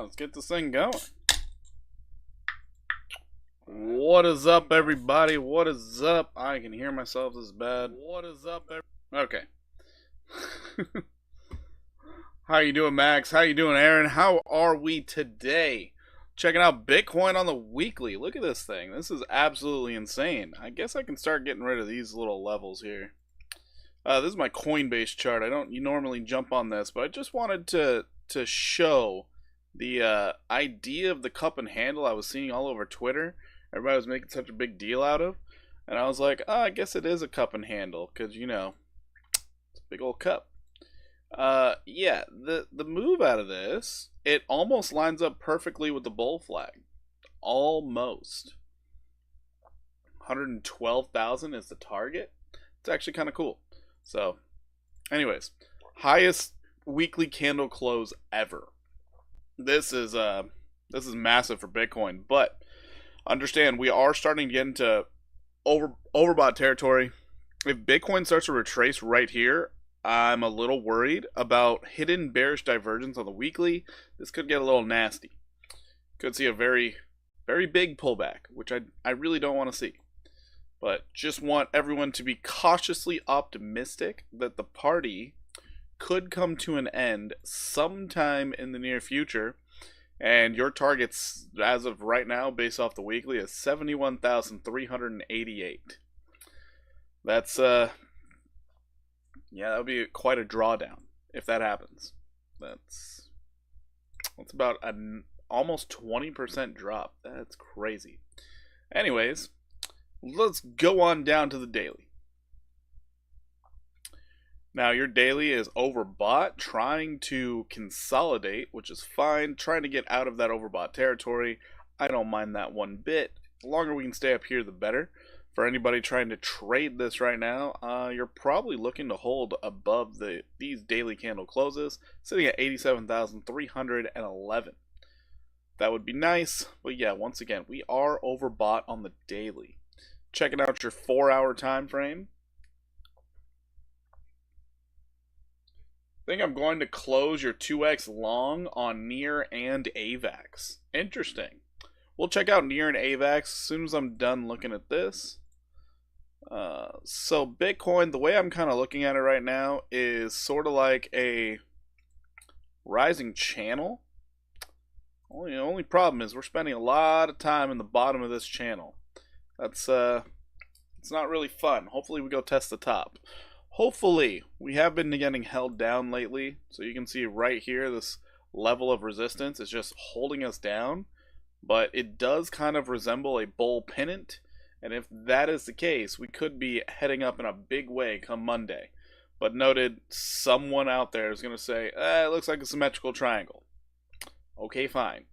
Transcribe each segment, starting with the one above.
Let's get this thing going. What is up, everybody? What is up? I can hear myself this bad. What is up, Okay. How you doing, Max? How you doing, Aaron? How are we today? Checking out Bitcoin on the weekly. Look at this thing. This is absolutely insane. I guess I can start getting rid of these little levels here. This is my Coinbase chart. I don't normally jump on this, but I just wanted to show the idea of the cup and handle I was seeing all over Twitter. Everybody was making such a big deal out of, and I was like, oh, I guess it is a cup and handle, because, you know, it's a big old cup. Yeah, the move out of this, it almost lines up perfectly with the bull flag. Almost. 112,000 is the target. It's actually kind of cool. So, anyways, highest weekly candle close ever. This is massive for Bitcoin, but understand we are starting to get into overbought territory. If Bitcoin starts to retrace right here, I'm a little worried about hidden bearish divergence on the weekly. This could get a little nasty. Could see a very, very big pullback, which I really don't want to see. But just want everyone to be cautiously optimistic that the party could come to an end sometime in the near future. And your targets, as of right now, based off the weekly, is 71,388. That's, yeah, that would be quite a drawdown if that happens. That's about an almost 20% drop. That's crazy. Anyways, let's go on down to the daily. Now, your daily is overbought, trying to consolidate, which is fine. Trying to get out of that overbought territory. I don't mind that one bit. The longer we can stay up here, the better. For anybody trying to trade this right now, you're probably looking to hold above these daily candle closes, sitting at 87,311. That would be nice, but yeah, once again, we are overbought on the daily. Checking out your 4-hour time frame. I think I'm going to close your 2x long on NEAR and AVAX. Interesting. We'll check out NEAR and AVAX as soon as I'm done looking at this. So Bitcoin, the way I'm kind of looking at it right now is sort of like a rising channel. Only problem is we're spending a lot of time in the bottom of this channel. That's it's not really fun. Hopefully we go test the top. Hopefully, we have been getting held down lately, so you can see right here, this level of resistance is just holding us down, but it does kind of resemble a bull pennant, and if that is the case, we could be heading up in a big way come Monday. But noted, someone out there is going to say, it looks like a symmetrical triangle. Okay, fine.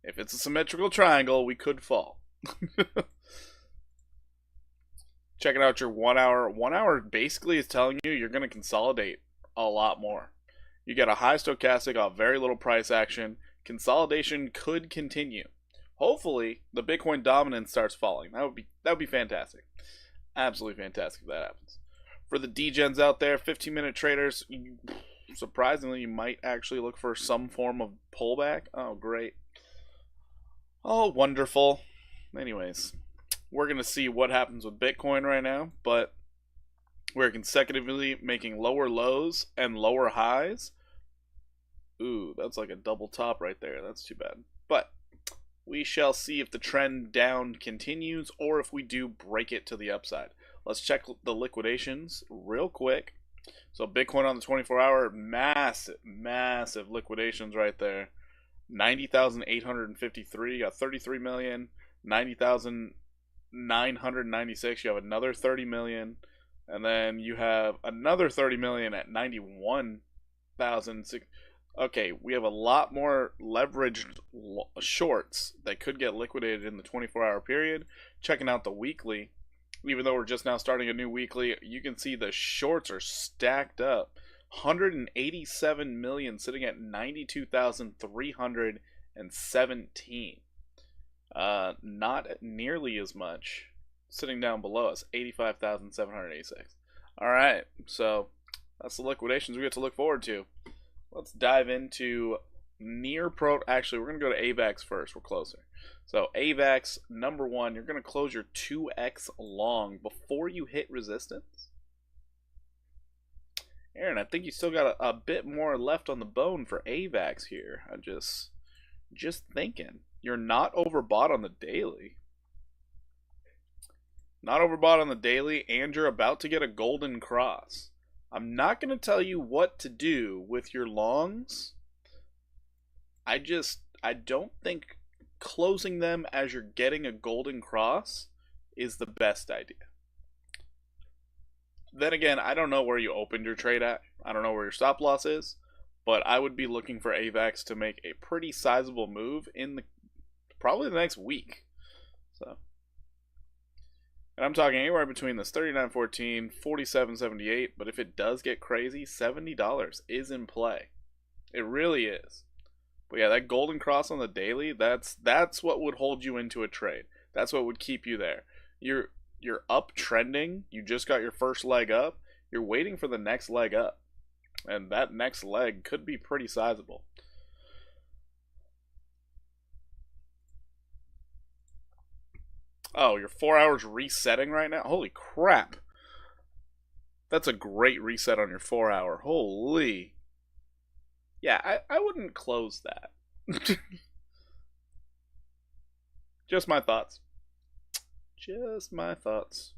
If it's a symmetrical triangle, we could fall. Checking out your 1 hour. 1 hour basically is telling you you're going to consolidate a lot more. You get a high stochastic off very little price action. Consolidation could continue. Hopefully, the Bitcoin dominance starts falling. That would be fantastic. Absolutely fantastic if that happens. For the degens out there, 15-minute traders, surprisingly, you might actually look for some form of pullback. Oh, great. Oh, wonderful. Anyways, we're going to see what happens with Bitcoin right now, but we're consecutively making lower lows and lower highs. Ooh, that's like a double top right there. That's too bad. But we shall see if the trend down continues or if we do break it to the upside. Let's check the liquidations real quick. So Bitcoin on the 24-hour, massive liquidations right there. 90,853, got 33 million. 90,996, you have another 30 million, and then you have another 30 million at 91,000. Okay, we have a lot more leveraged shorts that could get liquidated in the 24-hour period. Checking out the weekly, even though we're just now starting a new weekly, you can see the shorts are stacked up. 187 million sitting at 92,317. Not nearly as much sitting down below us, 85,786. Alright, so that's the liquidations we get to look forward to. Let's dive into Near Pro. Actually, we're gonna go to AVAX first. We're closer. So AVAX number one, you're gonna close your 2x long before you hit resistance. Aaron, I think you still got a bit more left on the bone for AVAX here. I'm just thinking. You're not overbought on the daily. Not overbought on the daily, and you're about to get a golden cross. I'm not going to tell you what to do with your longs. I don't think closing them as you're getting a golden cross is the best idea. Then again, I don't know where you opened your trade at. I don't know where your stop loss is, but I would be looking for AVAX to make a pretty sizable move in probably the next week. So, and I'm talking anywhere between this $39.14, $47.78, but if it does get crazy, $70 is in play. It really is. But yeah, that golden cross on the daily, that's what would hold you into a trade. That's what would keep you there. You're uptrending. You just got your first leg up. You're waiting for the next leg up. And that next leg could be pretty sizable. Oh, you're 4 hours resetting right now? Holy crap. That's a great reset on your 4 hour. Holy. Yeah, I wouldn't close that. Just my thoughts. Just my thoughts.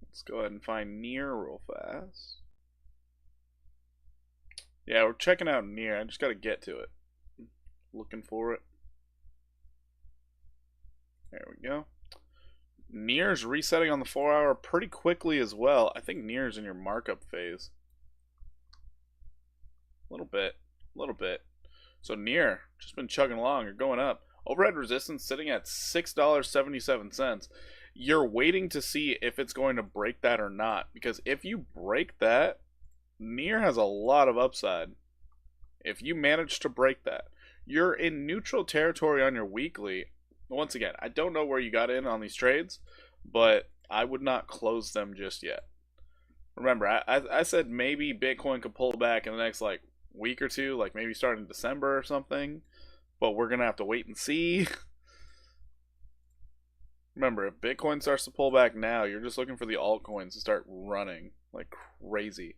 Let's go ahead and find Near real fast. Yeah, we're checking out Near. I just got to get to it. Looking for it. There we go. Near's resetting on the 4 hour pretty quickly as well. I think Near's in your markup phase. A little bit. So Near, just been chugging along. You're going up. Overhead resistance sitting at $6.77. You're waiting to see if it's going to break that or not. Because if you break that, Near has a lot of upside. If you manage to break that, you're in neutral territory on your weekly. Once again, I don't know where you got in on these trades, but I would not close them just yet. Remember, I said maybe Bitcoin could pull back in the next week or two, like maybe starting December or something, but we're gonna have to wait and see. Remember, if Bitcoin starts to pull back now, you're just looking for the altcoins to start running like crazy.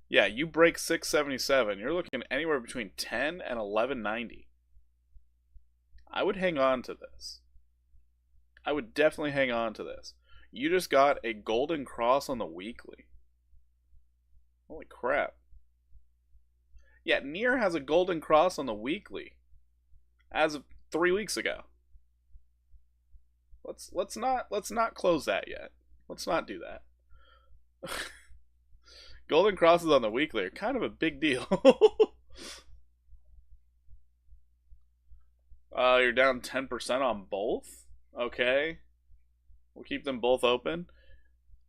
Yeah, you break 677, you're looking anywhere between 10 and 1190. I would hang on to this. I would definitely hang on to this. You just got a golden cross on the weekly. Holy crap. Yeah, Near has a golden cross on the weekly as of 3 weeks ago. Let's not close that yet. Let's not do that. Golden crosses on the weekly are kind of a big deal. You're down 10% on both? Okay. We'll keep them both open.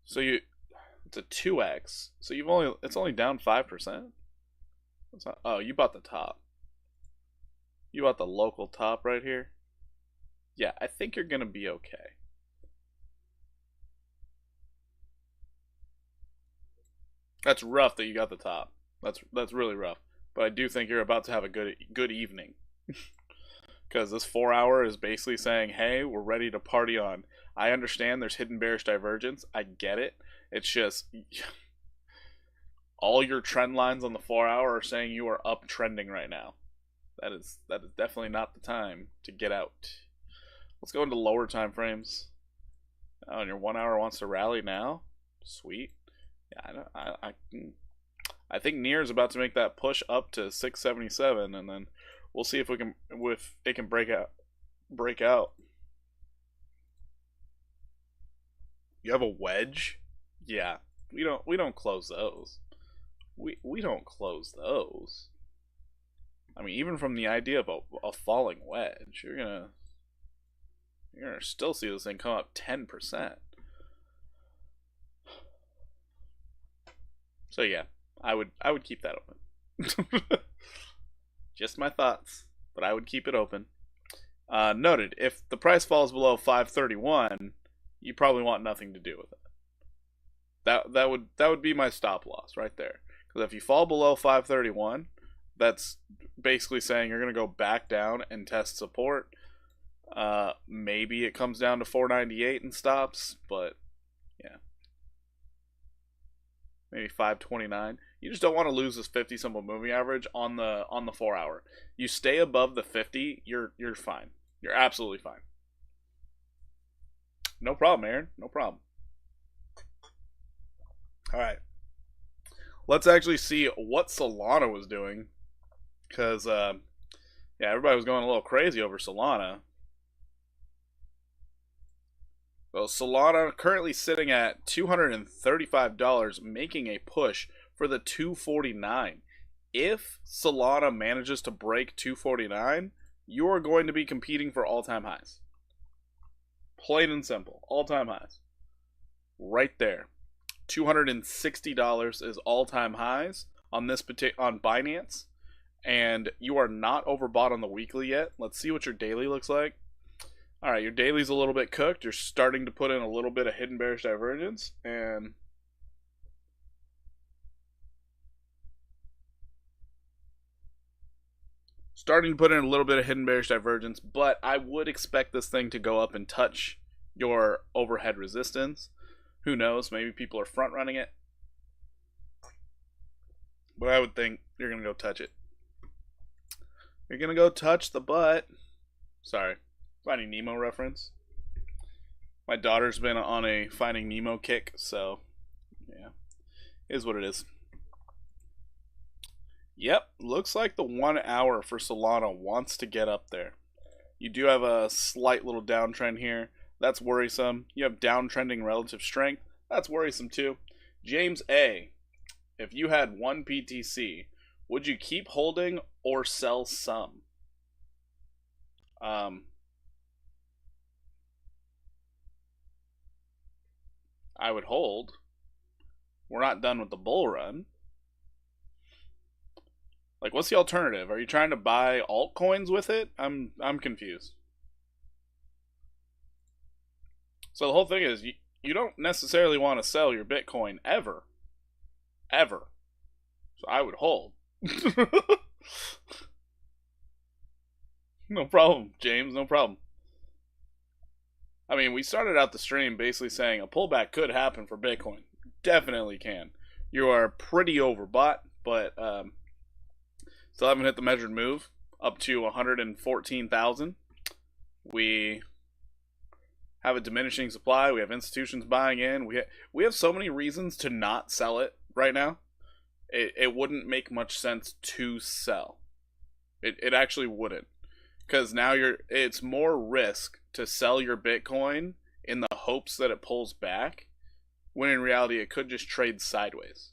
So it's a 2x. So it's only down 5%. Oh, you bought the top. You bought the local top right here. Yeah, I think you're gonna be okay. That's rough that you got the top. That's really rough. But I do think you're about to have a good evening. Because this 4 hour is basically saying, hey, we're ready to party on. I understand there's hidden bearish divergence. I get it. It's just all your trend lines on the 4 hour are saying you are uptrending right now. That is definitely not the time to get out. Let's go into lower time frames. Oh, and your 1 hour wants to rally now. Sweet. Yeah, I think Near is about to make that push up to 677, and then we'll see if it can break out. You have a wedge? Yeah, we don't close those. We don't close those. I mean, even from the idea of a falling wedge, you're gonna still see this thing come up 10%. So yeah, I would keep that open. Just my thoughts, but I would keep it open. Noted, if the price falls below 531, you probably want nothing to do with it. That would be my stop loss right there. Because if you fall below 531, that's basically saying you're going to go back down and test support. Maybe it comes down to 498 and stops, but yeah. Maybe 529. You just don't want to lose this 50 simple moving average on the 4 hour. You stay above the 50, you're fine. You're absolutely fine. No problem, Aaron. No problem. All right. Let's actually see what Solana was doing, because yeah, everybody was going a little crazy over Solana. So Solana currently sitting at $235, making a push for the 249. If Solana manages to break 249, you are going to be competing for all-time highs. Plain and simple, all-time highs. Right there. $260 is all-time highs on this on Binance, and you are not overbought on the weekly yet. Let's see what your daily looks like. All right, your daily's a little bit cooked. You're starting to put in a little bit of hidden bearish divergence, and but I would expect this thing to go up and touch your overhead resistance. Who knows? Maybe people are front running it, but I would think you're gonna go touch it. You're gonna go touch the butt. Sorry. Finding Nemo reference. My daughter's been on a Finding Nemo kick, so yeah, is what it is. Yep, looks like the 1 hour for Solana wants to get up there. You do have a slight little downtrend here. That's worrisome. You have downtrending relative strength. That's worrisome too. James A, if you had one PTC, would you keep holding or sell some? I would hold. We're not done with the bull run. Like, what's the alternative? Are you trying to buy altcoins with it? I'm confused. So the whole thing is you don't necessarily want to sell your Bitcoin ever. Ever. So I would hold. No problem, James, no problem. I mean, we started out the stream basically saying a pullback could happen for Bitcoin. Definitely can. You are pretty overbought, but still haven't hit the measured move up to 114,000. We have a diminishing supply. We have institutions buying in. We have so many reasons to not sell it right now. It wouldn't make much sense to sell. It actually wouldn't. Because now it's more risk to sell your Bitcoin in the hopes that it pulls back, when in reality it could just trade sideways.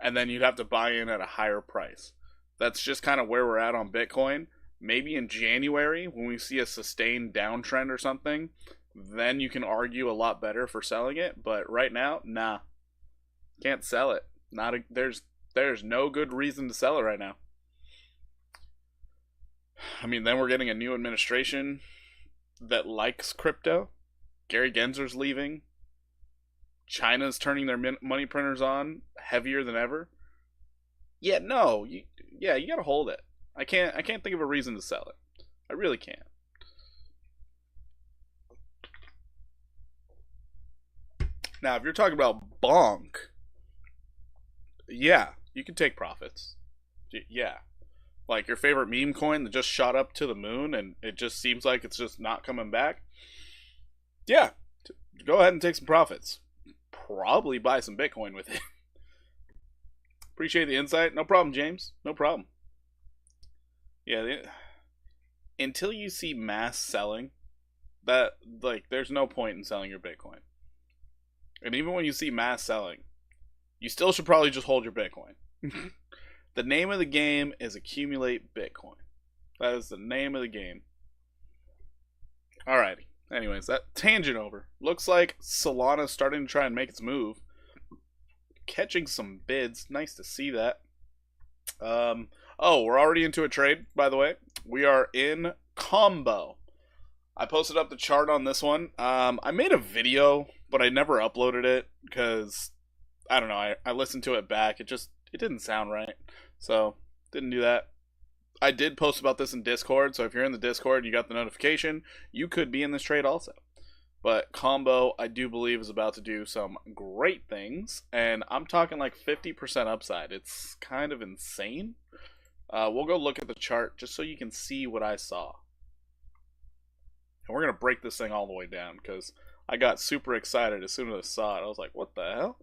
And then you'd have to buy in at a higher price. That's just kind of where we're at on Bitcoin. Maybe in January, when we see a sustained downtrend or something, then you can argue a lot better for selling it. But right now, nah. Can't sell it. There's no good reason to sell it right now. I mean, then we're getting a new administration that likes crypto. Gary Gensler's leaving. China's turning their money printers on heavier than ever. Yeah, no. You gotta hold it. I can't think of a reason to sell it. I really can't. Now, if you're talking about bonk, yeah, you can take profits. Yeah. Like your favorite meme coin that just shot up to the moon and it just seems like it's just not coming back. Yeah, go ahead and take some profits. Probably buy some Bitcoin with it. Appreciate the insight. No problem, James. No problem. Yeah, until you see mass selling, that there's no point in selling your Bitcoin. And even when you see mass selling, you still should probably just hold your Bitcoin. The name of the game is accumulate Bitcoin. That is the name of the game. Alrighty. Anyways, that tangent over. Looks like Solana's starting to try and make its move. Catching some bids. Nice to see that. Oh, we're already into a trade, by the way. We are in combo. I posted up the chart on this one. I made a video, but I never uploaded it because I don't know. I listened to it back. It didn't sound right. So didn't do that. I did post about this in Discord, so if you're in the Discord and you got the notification, you could be in this trade also. But Combo, I do believe, is about to do some great things, and I'm talking like 50% upside. It's kind of insane. We'll go look at the chart just so you can see what I saw. And we're going to break this thing all the way down because I got super excited as soon as I saw it. I was like, what the hell?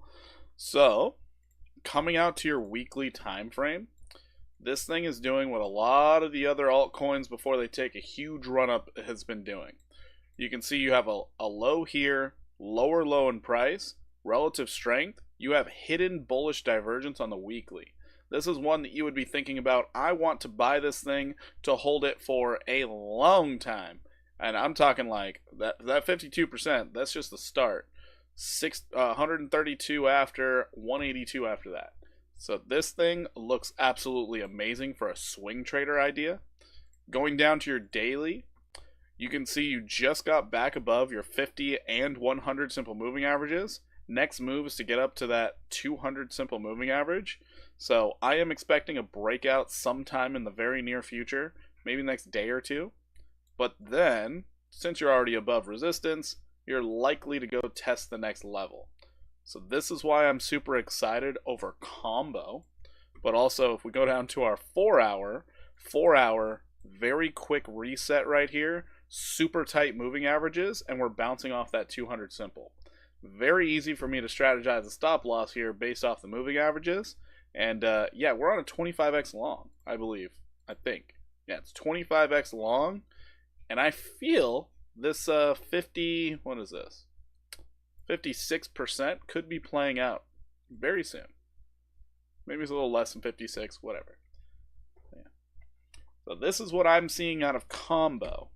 So, coming out to your weekly time frame, this thing is doing what a lot of the other altcoins before they take a huge run up has been doing. You can see you have a low here, lower low in price, relative strength. You have hidden bullish divergence on the weekly. This is one that you would be thinking about. I want to buy this thing to hold it for a long time. And I'm talking like that 52%, that's just the start. 132 after, 182 after that. So this thing looks absolutely amazing for a swing trader idea. Going down to your daily, you can see you just got back above your 50 and 100 simple moving averages. Next move is to get up to that 200 simple moving average. So I am expecting a breakout sometime in the very near future, maybe next day or two. But then, since you're already above resistance, you're likely to go test the next level. So this is why I'm super excited over Combo. But also, if we go down to our 4 hour, very quick reset right here, super tight moving averages, and we're bouncing off that 200 simple. Very easy for me to strategize a stop loss here based off the moving averages. And yeah, we're on a 25x long, I believe. I think. Yeah, it's 25x long. And I feel this 50, what is this? 56% could be playing out very soon. Maybe it's a little less than 56, whatever. Yeah. So this is what I'm seeing out of Combo.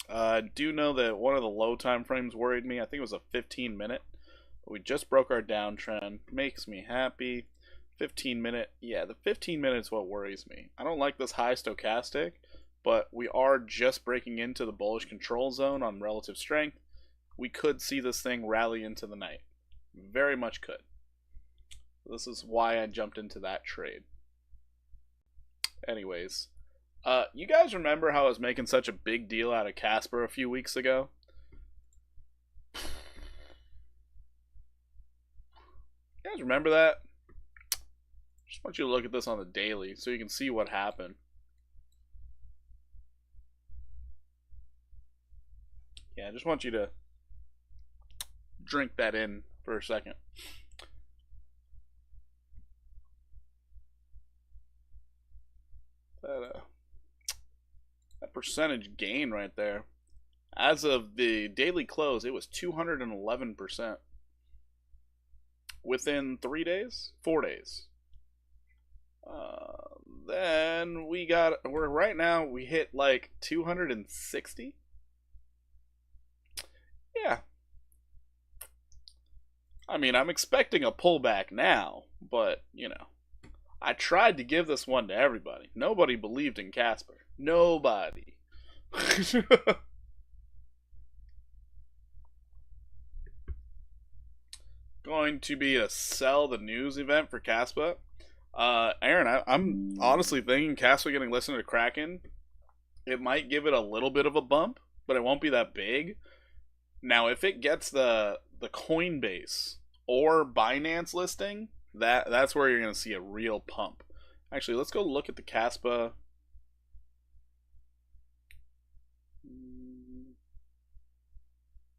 I do know that one of the low time frames worried me. I think it was a 15-minute. But we just broke our downtrend. Makes me happy. 15-minute. Yeah, the 15-minute is what worries me. I don't like this high stochastic, but we are just breaking into the bullish control zone on relative strength. We could see this thing rally into the night. Very much could. This is why I jumped into that trade. Anyways, you guys remember how I was making such a big deal out of Casper a few weeks ago? You guys remember that? Just want you to look at this on the daily so you can see what happened. Yeah, I just want you to drink that in for a second. That percentage gain right there. As of the daily close, it was 211%. Within 3 days? 4 days. Then we're right now, we hit like 260. Yeah. I mean, I'm expecting a pullback now, but, you know, I tried to give this one to everybody. Nobody believed in Casper. Nobody. Going to be a sell the news event for Casper. Aaron, I'm honestly thinking Casper getting listened to Kraken, it might give it a little bit of a bump, but it won't be that big. Now, if it gets the Coinbase or Binance listing, that's where you're going to see a real pump. Actually, let's go look at the Caspa.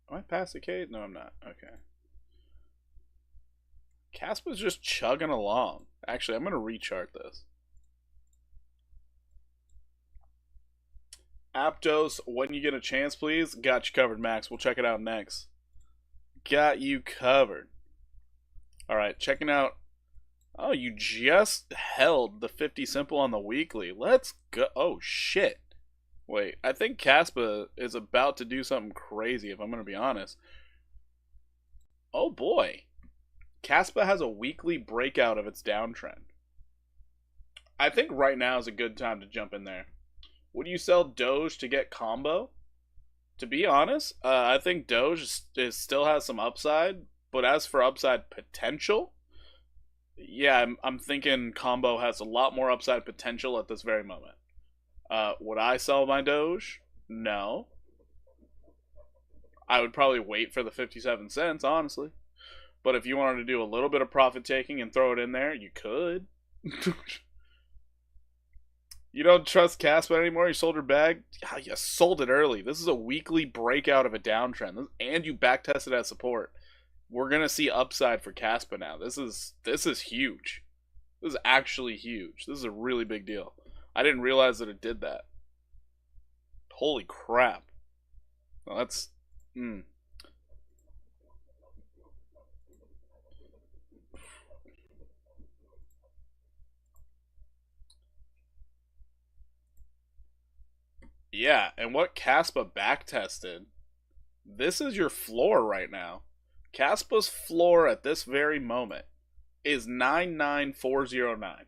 Am I past the K? No, I'm not. Okay. Caspa's just chugging along. Actually, I'm going to rechart this. Aptos, when you get a chance, please. Got you covered, Max. We'll check it out next. Got you covered. Alright, checking out. Oh, you just held the 50 simple on the weekly. Let's go. Oh, shit. Wait, I think Caspa is about to do something crazy, if I'm going to be honest. Oh, boy. Caspa has a weekly breakout of its downtrend. I think right now is a good time to jump in there. Would you sell Doge to get Combo? To be honest, I think Doge still has some upside, But as for upside potential, yeah, I'm thinking combo has a lot more upside potential at this very moment. Would I sell my Doge? No. I would probably wait for the 57 cents, honestly. But if you wanted to do a little bit of profit taking and throw it in there, you could. You don't trust Caspa anymore? You sold her bag? Yeah, you sold it early. This is a weekly breakout of a downtrend. And you backtested at support. We're gonna see upside for Caspa now. This is huge. This is actually huge. This is a really big deal. I didn't realize that it did that. Holy crap. Well, that's Yeah, and what Caspa backtested, this is your floor right now. Caspa's floor at this very moment is 99409.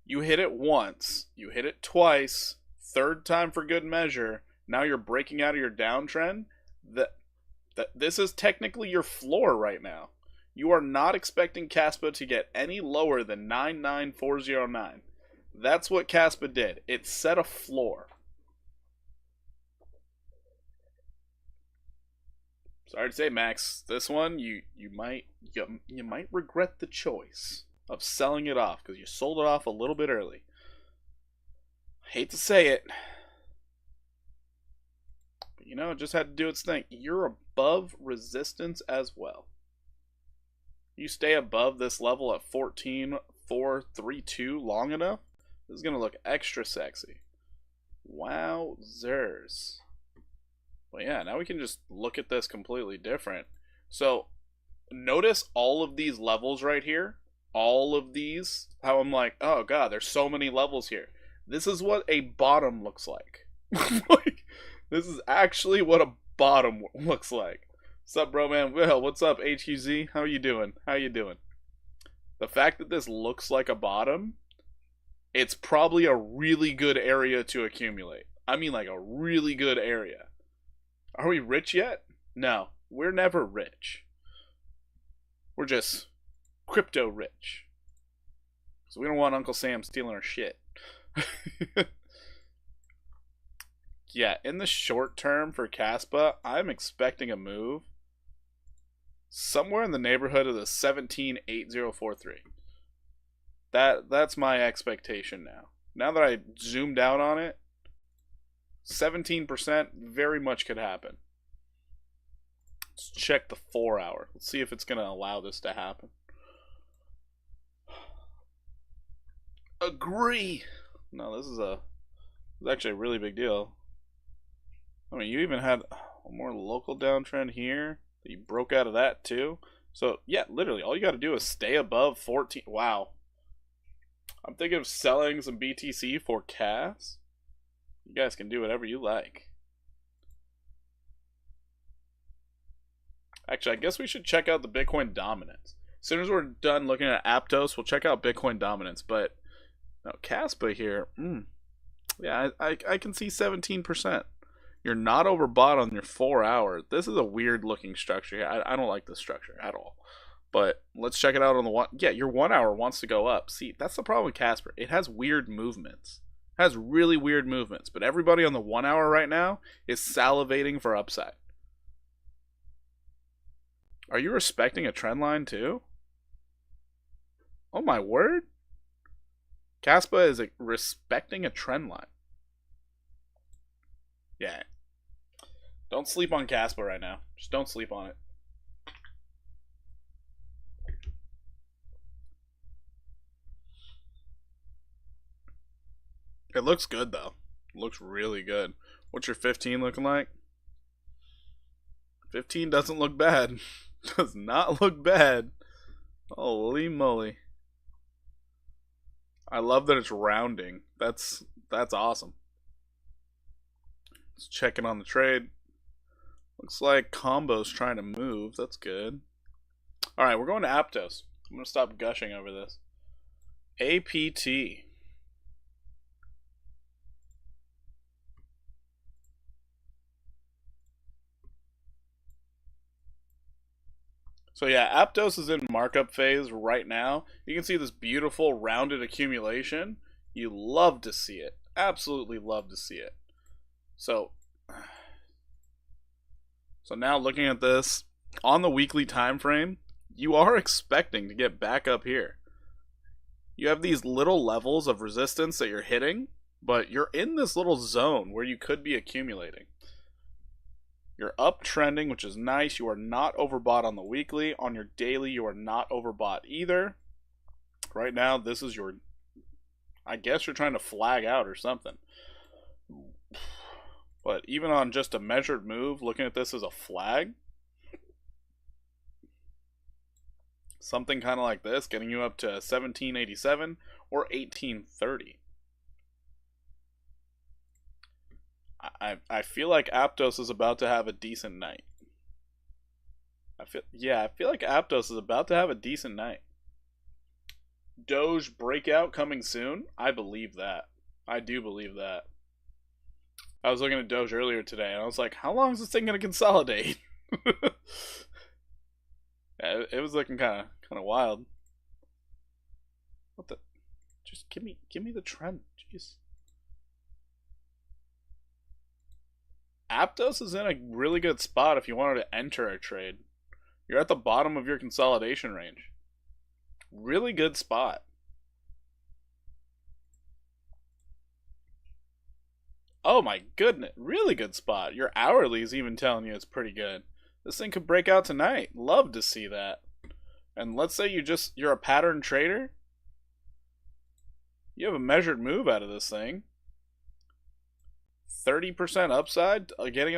You hit it once, you hit it twice, third time for good measure. Now you're breaking out of your downtrend. This is technically your floor right now. You are not expecting Caspa to get any lower than 99409. That's what Caspa did. It set a floor. Sorry to say, Max, this one you might regret the choice of selling it off because you sold it off a little bit early. Hate to say it, but it just had to do its thing. You're above resistance as well. You stay above this level at 14,432 long enough, this is gonna look extra sexy. Wowzers. Well, yeah, now we can just look at this completely different. So, notice all of these levels right here. All of these. How I'm like, oh god, there's so many levels here. This is what a bottom looks like. Like, this is actually what a bottom looks like. What's up, bro, man? Well, what's up, HQZ? How you doing? How you doing? The fact that this looks like a bottom, it's probably a really good area to accumulate. I mean, like a really good area. Are we rich yet? No, we're never rich. We're just crypto rich. So we don't want Uncle Sam stealing our shit. Yeah, in the short term for Caspa, I'm expecting a move somewhere in the neighborhood of the 178043. That's my expectation now. Now that I zoomed out on it, 17% very much could happen. Let's check the 4 hour. Let's see if it's going to allow this to happen. Agree. No, this is actually a really big deal. I mean, you even had a more local downtrend here. You broke out of that too. So, yeah, literally, all you got to do is stay above 14. Wow. I'm thinking of selling some BTC for CAS. You guys can do whatever you like. Actually, I guess we should check out the Bitcoin dominance. As soon as we're done looking at Aptos, we'll check out Bitcoin dominance. But no, Caspa here, yeah, I can see 17%. You're not overbought on your 4 hour. This is a weird looking structure here. I don't like this structure at all. But let's check it out on the one. Yeah, your 1 hour wants to go up. See, that's the problem with Casper. It has weird movements. It has really weird movements. But everybody on the 1 hour right now is salivating for upside. Are you respecting a trend line too? Oh my word. Caspa is respecting a trend line. Yeah. Don't sleep on Caspa right now. Just don't sleep on it. It looks good though. It looks really good. What's your 15 looking like? 15 doesn't look bad. Does not look bad. Holy moly. I love that it's rounding. That's awesome. Let's check in on the trade. Looks like Combo's trying to move. That's good. Alright, we're going to Aptos. I'm going to stop gushing over this. APT. So yeah, Aptos is in markup phase right now. You can see this beautiful rounded accumulation. You love to see it. Absolutely love to see it. So now looking at this on the weekly time frame, you are expecting to get back up here. You have these little levels of resistance that you're hitting, but you're in this little zone where you could be accumulating. You're uptrending, which is nice. You are not overbought on the weekly. On your daily, you are not overbought either. Right now, this is your... I guess you're trying to flag out or something. But even on just a measured move, looking at this as a flag, something kind of like this, getting you up to 1787 or 1830. I feel like Aptos is about to have a decent night. I feel like Aptos is about to have a decent night. Doge breakout coming soon? I believe that. I do believe that. I was looking at Doge earlier today and I was like, how long is this thing going to consolidate? Yeah, it was looking kind of wild. What the? Just give me the trend. Jeez. Aptos is in a really good spot if you wanted to enter a trade. You're at the bottom of your consolidation range. Really good spot. Oh my goodness, really good spot. Your hourly is even telling you it's pretty good. This thing could break out tonight. Love to see that. And let's say you're a pattern trader. You have a measured move out of this thing. 30% upside, getting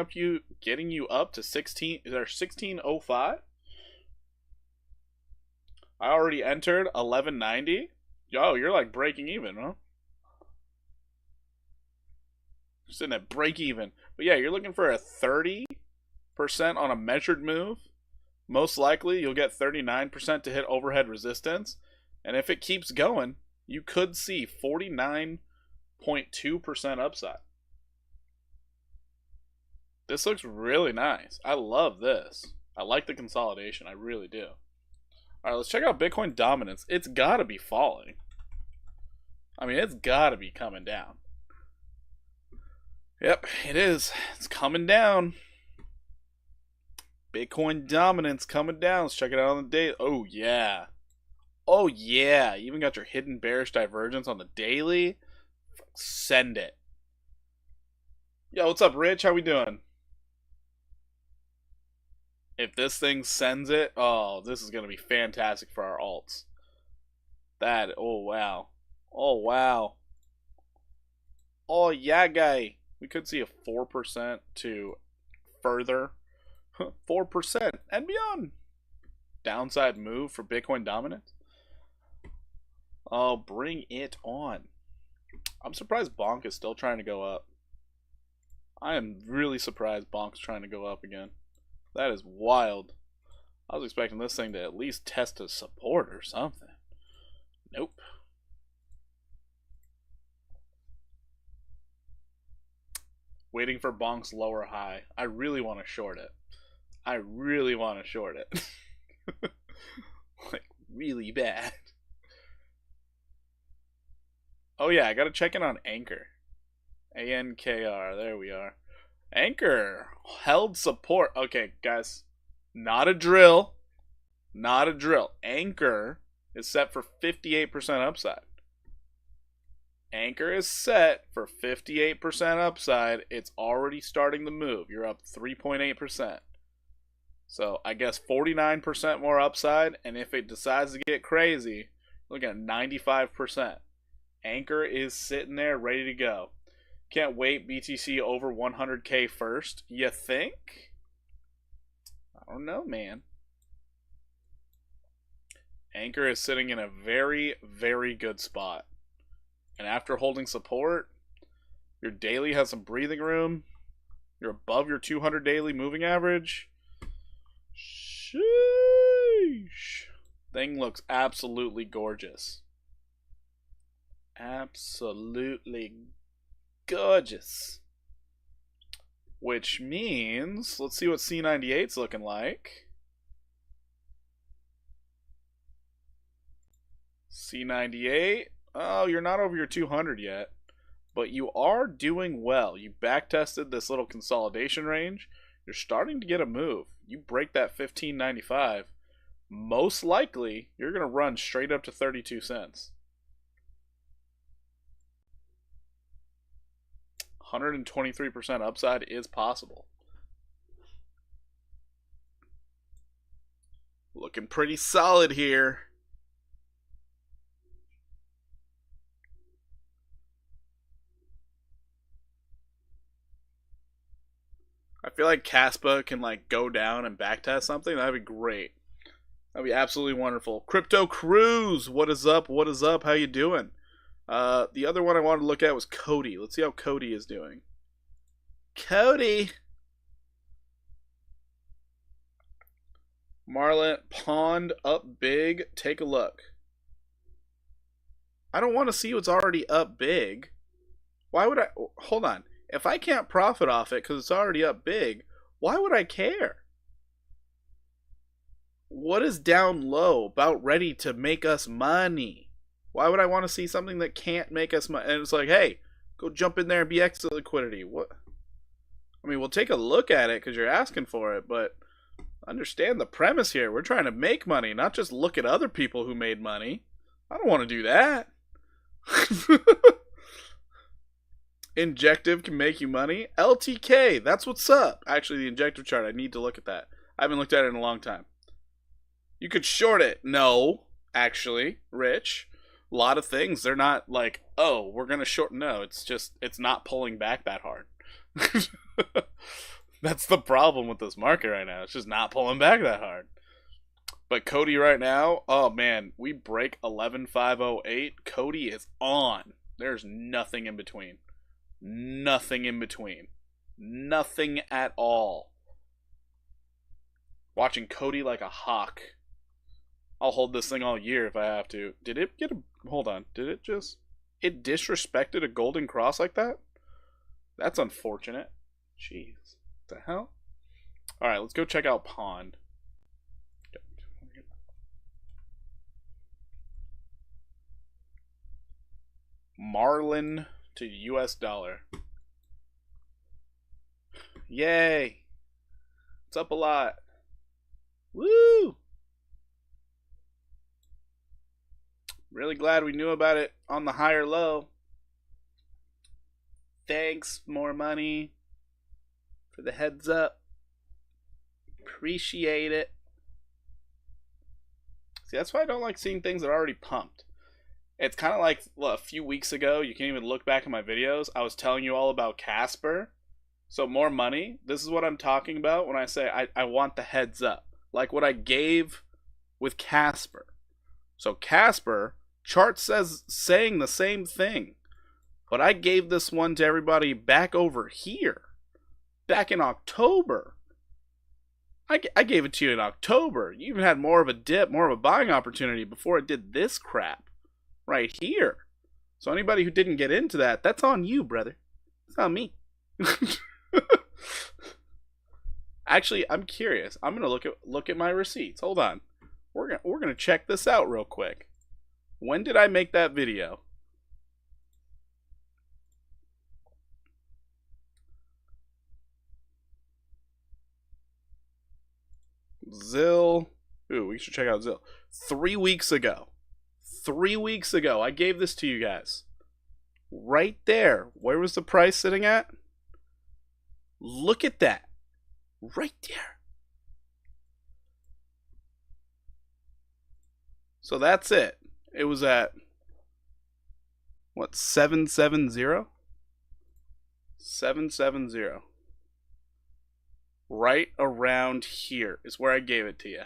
you up to 1605. I already entered 1190. Yo, you're like breaking even, huh? You're sitting at break even. But yeah, you're looking for a 30% on a measured move. Most likely, you'll get 39% to hit overhead resistance. And if it keeps going, you could see 49.2% upside. This looks really nice. I love this. I like the consolidation. I really do. Alright, let's check out Bitcoin dominance. It's got to be falling. I mean, it's got to be coming down. Yep, it is. It's coming down. Bitcoin dominance coming down. Let's check it out on the day. Oh, yeah. Oh, yeah. You even got your hidden bearish divergence on the daily. Send it. Yo, what's up, Rich? How we doing? If this thing sends it, oh, this is going to be fantastic for our alts. Oh, wow. Oh, wow. Oh, yeah, guy. We could see a 4% to further 4% and beyond. Downside move for Bitcoin dominance. Oh, bring it on. I'm surprised Bonk is still trying to go up. I am really surprised Bonk's trying to go up again. That is wild. I was expecting this thing to at least test a support or something. Nope. Waiting for Bonk's lower high. I really want to short it. I really want to short it. Like, really bad. Oh yeah, I gotta check in on Anchor. ANKR, there we are. Anchor held support. Okay, guys, not a drill. Not a drill. Anchor is set for 58% upside. Anchor is set for 58% upside. It's already starting to move. You're up 3.8%. So I guess 49% more upside. And if it decides to get crazy, look at 95%. Anchor is sitting there ready to go. Can't wait BTC over 100K first. You think? I don't know, man. Anchor is sitting in a very, very good spot. And after holding support, your daily has some breathing room. You're above your 200 daily moving average. Sheesh. Thing looks absolutely gorgeous. Absolutely gorgeous. Which means, let's see what C98's looking like. C98. Oh, you're not over your 200 yet, but you are doing well. You backtested this little consolidation range. You're starting to get a move. You break that 15.95. Most likely, you're going to run straight up to 32 cents. 123% upside is possible. Looking pretty solid here. I feel like Caspa can like go down and backtest something. That'd be great. That'd be absolutely wonderful. Crypto Cruise, what is up? What is up? How you doing? The other one I wanted to look at was Cody. Let's see how Cody is doing. Cody. Marlin Pond up big. Take a look. I don't want to see what's already up big. Why would I? Hold on. If I can't profit off it because it's already up big, why would I care? What is down low about ready to make us money? Why would I want to see something that can't make us money? And it's like, hey, go jump in there and be extra liquidity. What? I mean, we'll take a look at it because you're asking for it, but understand the premise here. We're trying to make money, not just look at other people who made money. I don't want to do that. Injective can make you money. LTK, that's what's up. Actually, the Injective chart, I need to look at that. I haven't looked at it in a long time. You could short it. No, actually, Rich. A lot of things, they're not like, oh, we're going to short. No, it's just, it's not pulling back that hard. That's the problem with this market right now. It's just not pulling back that hard. But Cody right now, oh man, we break 11,508. Cody is on. There's nothing in between. Nothing in between. Nothing at all. Watching Cody like a hawk. I'll hold this thing all year if I have to. Did it get a... Hold on. Did it just... It disrespected a golden cross like that? That's unfortunate. Jeez. What the hell? Alright, let's go check out Pond. Marlin to US dollar. Yay! It's up a lot. Woo! Really glad we knew about it on the higher low. Thanks, more money, for the heads up. Appreciate it. See, that's why I don't like seeing things that are already pumped. It's kind of like a few weeks ago, you can even look back in my videos, I was telling you all about Casper. So more money, this is what I'm talking about when I say I want the heads up. Like what I gave with Casper. So Casper, chart says saying the same thing. But I gave this one to everybody back over here. Back in October. I gave it to you in October. You even had more of a dip, more of a buying opportunity before it did this crap. Right here. So anybody who didn't get into that, that's on you, brother. It's on me. Actually, I'm curious. I'm gonna look at my receipts. Hold on. We're gonna check this out real quick. When did I make that video? Zill. Ooh, we should check out Zill. 3 weeks ago. 3 weeks ago, I gave this to you guys. Right there. Where was the price sitting at? Look at that. Right there. So that's it. It was at, what, 770? 770. Right around here is where I gave it to you.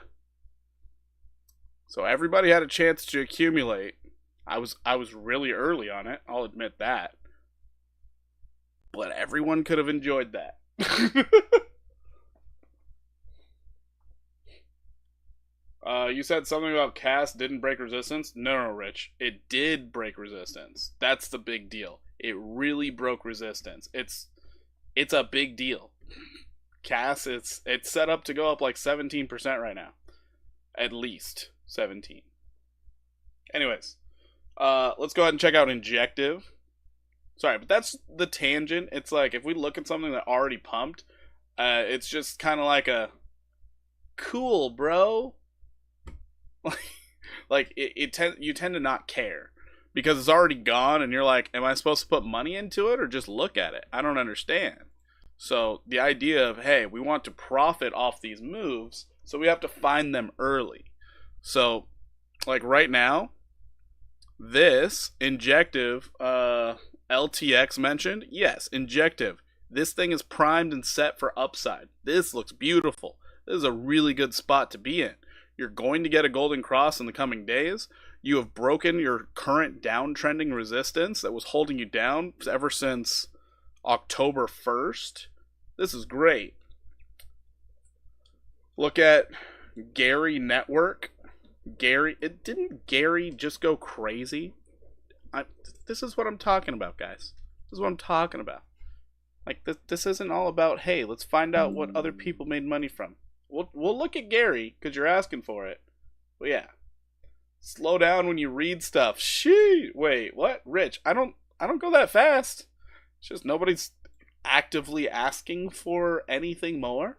So everybody had a chance to accumulate. I was really early on it, I'll admit that. But everyone could have enjoyed that. You said something about CAS didn't break resistance? No, Rich. It did break resistance. That's the big deal. It really broke resistance. It's a big deal. CAS, it's set up to go up like 17% right now. At least 17. Anyways, Let's go ahead and check out Injective. Sorry, but that's the tangent. It's like if we look at something that already pumped, it's just kind of like a cool, bro. Like you tend to not care because it's already gone, and you're like, am I supposed to put money into it or just look at it? I don't understand. So the idea of, hey, we want to profit off these moves, so we have to find them early. So like right now, this Injective LTX mentioned, yes, Injective. This thing is primed and set for upside. This looks beautiful. This is a really good spot to be in. You're going to get a golden cross in the coming days. You have broken your current downtrending resistance that was holding you down ever since October 1st. This is great. Look at Gary Network. Didn't Gary just go crazy? This is what I'm talking about, guys. This is what I'm talking about. Like, this isn't all about, hey, let's find out what other people made money from. We'll look at Gary because you're asking for it. But yeah, slow down when you read stuff. Wait, what? Rich, I don't go that fast. It's just nobody's actively asking for anything more.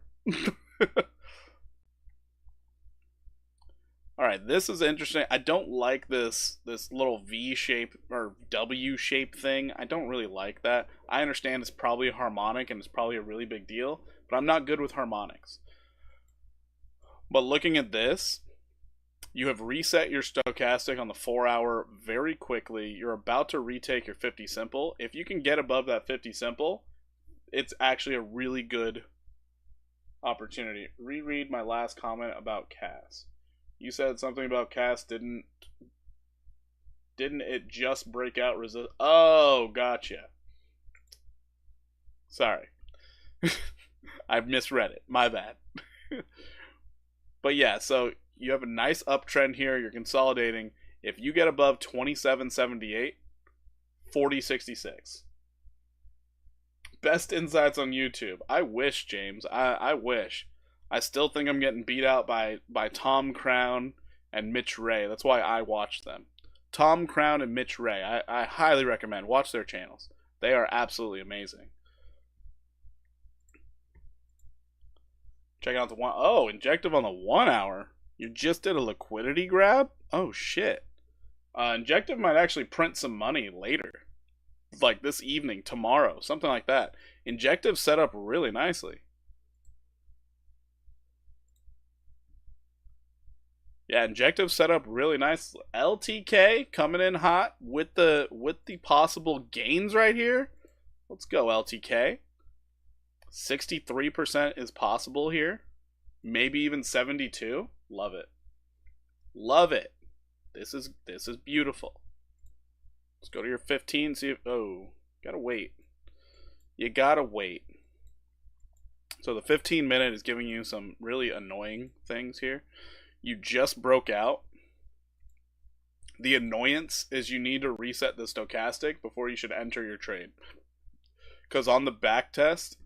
All right, this is interesting. I don't like this little V shape or W shape thing. I don't really like that. I understand it's probably a harmonic and it's probably a really big deal, but I'm not good with harmonics. But looking at this, you have reset your stochastic on the 4-hour very quickly. You're about to retake your 50 simple. If you can get above that 50 simple, it's actually a really good opportunity. Reread my last comment about Cass. You said something about Cass didn't it just break out resist? Oh, gotcha. Sorry. I've misread it. My bad. But yeah, so you have a nice uptrend here. You're consolidating. If you get above 27.78, 40.66. Best insights on YouTube. I wish, James. I wish. I still think I'm getting beat out by Tom Crown and Mitch Ray. That's why I watch them. Tom Crown and Mitch Ray. I highly recommend. Watch their channels. They are absolutely amazing. Check out the one. Oh, Injective on the 1 hour. You just did a liquidity grab? Oh, shit. Injective might actually print some money later. Like this evening, tomorrow, something like that. Injective set up really nicely. Yeah, Injective set up really nice. LTK coming in hot with the possible gains right here. Let's go, LTK. 63% is possible here. Maybe even 72. Love it. Love it. This is beautiful. Let's go to your 15, see if gotta wait. You gotta wait. So the 15-minute is giving you some really annoying things here. You just broke out. The annoyance is you need to reset the stochastic before you should enter your trade. Because on the back test,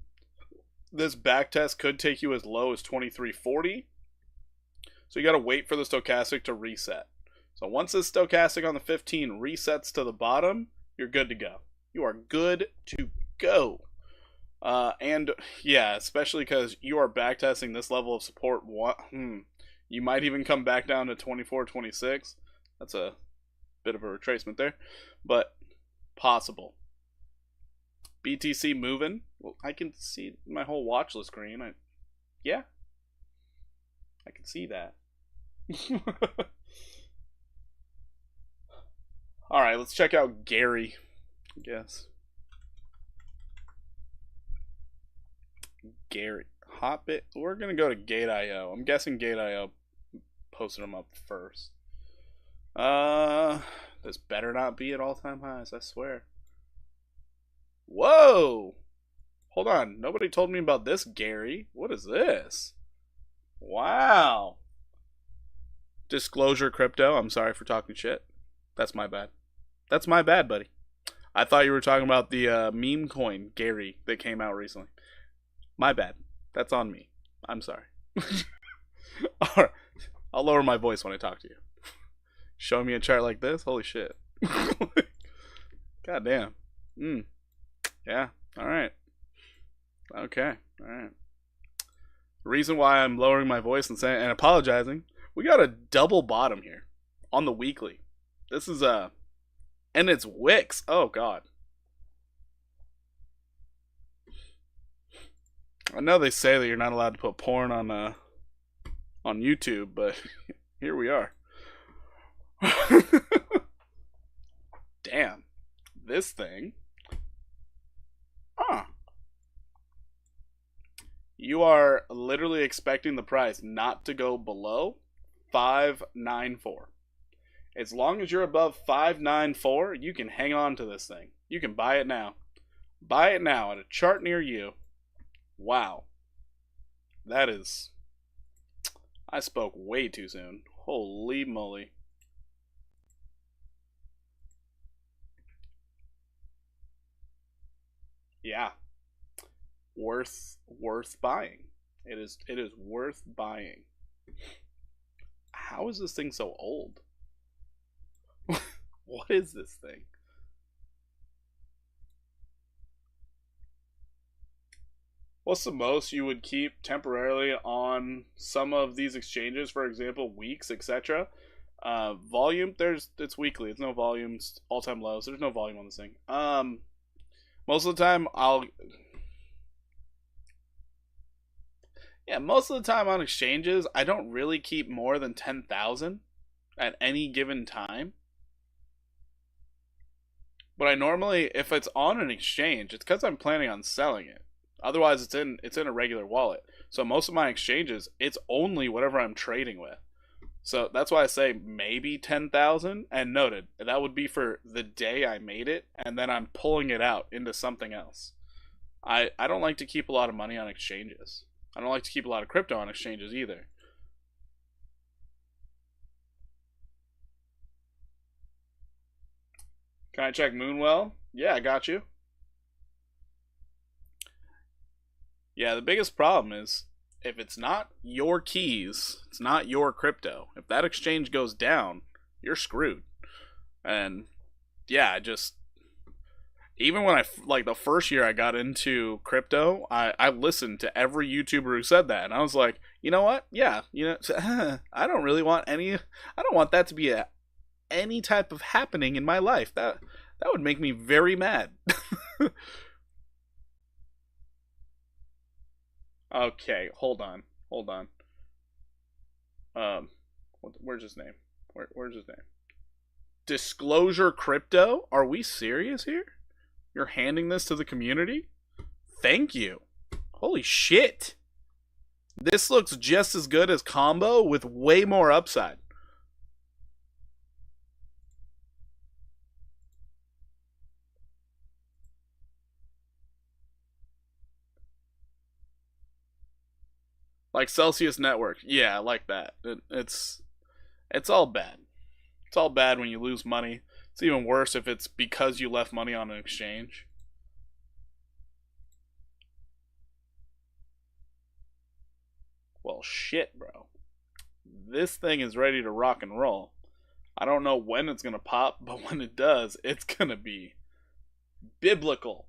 this back test could take you as low as 23.40. So you got to wait for the stochastic to reset. So once this stochastic on the 15 resets to the bottom, you're good to go. You are good to go. And yeah, especially because you are backtesting this level of support. You might even come back down to 24.26. That's a bit of a retracement there, but possible. BTC moving. Well, I can see my whole watch list screen. Yeah, I can see that. All right, let's check out Gary, I guess. Gary. Hotbit. We're going to go to Gate.io. I'm guessing Gate.io posted them up first. This better not be at all-time highs, I swear. Whoa! Hold on. Nobody told me about this, Gary. What is this? Wow. Disclosure Crypto. I'm sorry for talking shit. That's my bad. That's my bad, buddy. I thought you were talking about the meme coin, Gary, that came out recently. My bad. That's on me. I'm sorry. Alright. I'll lower my voice when I talk to you. Show me a chart like this? Holy shit. God damn. Yeah. All right. Okay. All right. The reason why I'm lowering my voice and saying and apologizing, we got a double bottom here on the weekly. This is and it's Wix. Oh god. I know they say that you're not allowed to put porn on YouTube, but here we are. Damn. This thing. Huh. You are literally expecting the price not to go below 594. As long as you're above 594, you can hang on to this thing. You can buy it now. Buy it now at a chart near you. Wow. That is. I spoke way too soon. Holy moly. Yeah. Worth buying. It is worth buying. How is this thing so old? What is this thing? What's the most you would keep temporarily on some of these exchanges? For example, weeks, etc. Volume. It's weekly. It's no volume. It's all time lows. There's no volume on this thing. Most of the time most of the time on exchanges, I don't really keep more than 10,000 at any given time. But I normally, if it's on an exchange, it's because I'm planning on selling it. Otherwise, it's in a regular wallet. So most of my exchanges, it's only whatever I'm trading with. So that's why I say maybe 10,000. And noted, that would be for the day I made it, and then I'm pulling it out into something else. I don't like to keep a lot of money on exchanges. I don't like to keep a lot of crypto on exchanges either. Can I check Moonwell? Yeah, I got you. Yeah, the biggest problem is if it's not your keys, it's not your crypto. If that exchange goes down, you're screwed. And yeah, I just even when I like the first year I got into crypto, I listened to every YouTuber who said that, and I was like, you know what? Yeah, I don't really want any. I don't want that to be any type of happening in my life. That would make me very mad. Okay, hold on. Um, where's his name? Where's his name? Disclosure Crypto? Are we serious here? You're handing this to the community? Thank you. Holy shit. This looks just as good as Combo with way more upside. Like Celsius Network. Yeah, I like that. It's all bad. It's all bad when you lose money. It's even worse if it's because you left money on an exchange. Well, shit, bro. This thing is ready to rock and roll. I don't know when it's gonna pop, but when it does, it's gonna be biblical.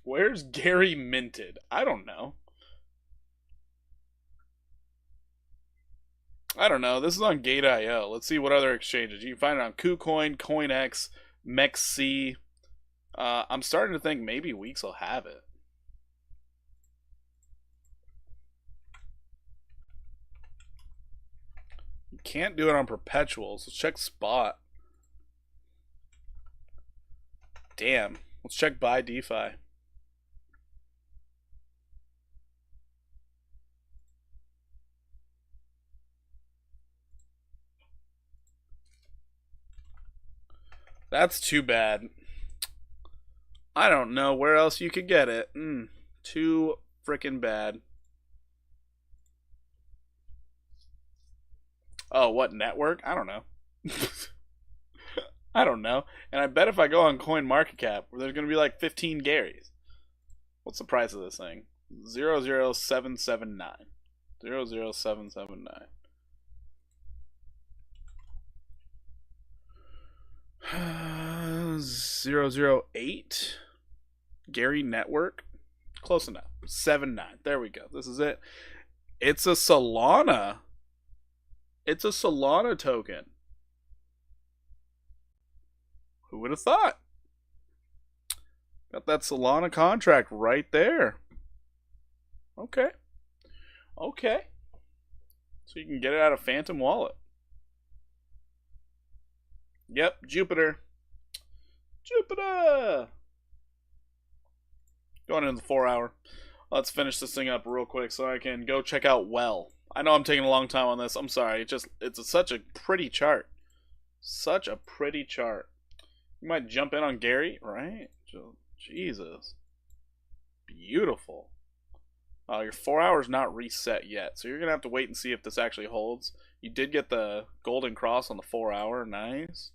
Where's Gary Minted? I don't know. I don't know. This is on Gate.io. Let's see what other exchanges. You can find it on KuCoin, CoinEx, MEXC. I'm starting to think maybe Weeks will have it. You can't do it on perpetuals. Let's check spot. Damn. Let's check buy DeFi. That's too bad. I don't know where else you could get it. Too freaking bad. Oh, what network? I don't know. I don't know. And I bet if I go on Coin Market Cap, there's gonna be like 15 Garys. What's the price of this thing? 00779. 00779. 008. Gary Network. Close enough. 7-9. There we go. This is it. It's a Solana. It's a Solana token. Who would have thought? Got that Solana contract right there. Okay. Okay. So you can get it out of Phantom Wallet. Yep, Jupiter. Jupiter! Going into the 4 hour. Let's finish this thing up real quick so I can go check out Well. I know I'm taking a long time on this. I'm sorry. It's such a pretty chart. Such a pretty chart. You might jump in on Gary, right? Jesus. Beautiful. Your 4 hour's not reset yet, so you're going to have to wait and see if this actually holds. You did get the golden cross on the 4 hour. Nice.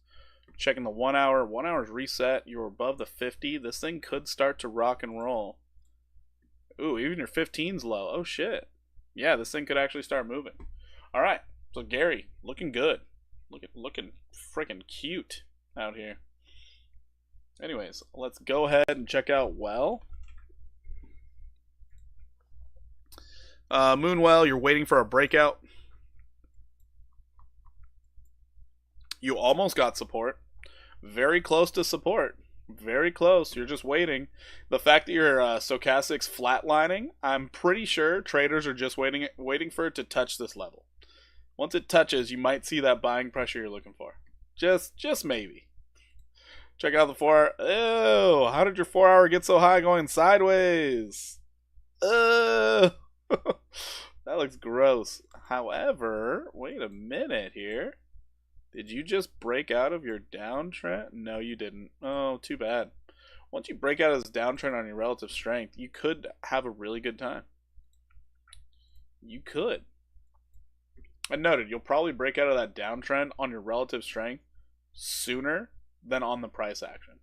Checking the 1 hour. 1 hour's reset. You're above the 50. This thing could start to rock and roll. Ooh, even your 15's low. Oh, shit. Yeah, this thing could actually start moving. All right. So, Gary, looking good. Looking freaking cute out here. Anyways, let's go ahead and check out Well. Moonwell, you're waiting for a breakout. You almost got support. Very close to support. Very close. You're just waiting. The fact that your stochastic's flatlining, I'm pretty sure traders are just waiting for it to touch this level. Once it touches, you might see that buying pressure you're looking for. Just maybe. Check out the 4 hour. Ew, how did your 4 hour get so high going sideways? That looks gross. However, wait a minute here. Did you just break out of your downtrend? No, you didn't. Oh, too bad. Once you break out of this downtrend on your relative strength, you could have a really good time. You could. I noted, you'll probably break out of that downtrend on your relative strength sooner than on the price action.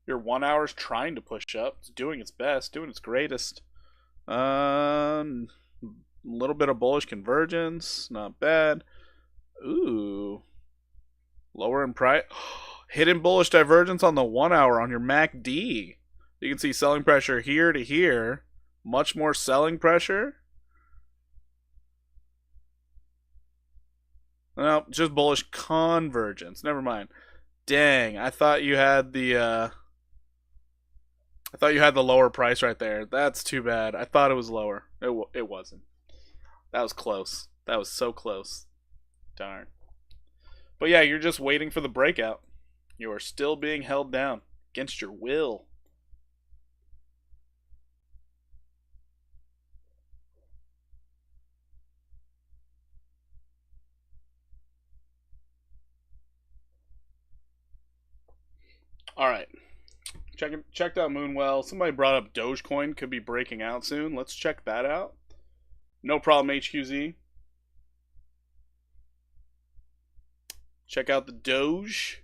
Your 1 hour's trying to push up. It's doing its best, doing its greatest. A little bit of bullish convergence. Not bad. Ooh. Lower in price. Hidden bullish divergence on the 1 hour on your MACD. You can see selling pressure here to here. Much more selling pressure. No, just bullish convergence. Never mind. Dang, I thought you had the lower price right there. That's too bad. I thought it was lower. It wasn't. That was close. That was so close. Darn. But yeah, you're just waiting for the breakout. You are still being held down against your will. All right. Checked out Moonwell. Somebody brought up Dogecoin could be breaking out soon. Let's check that out. No problem, HQZ. Check out the Doge.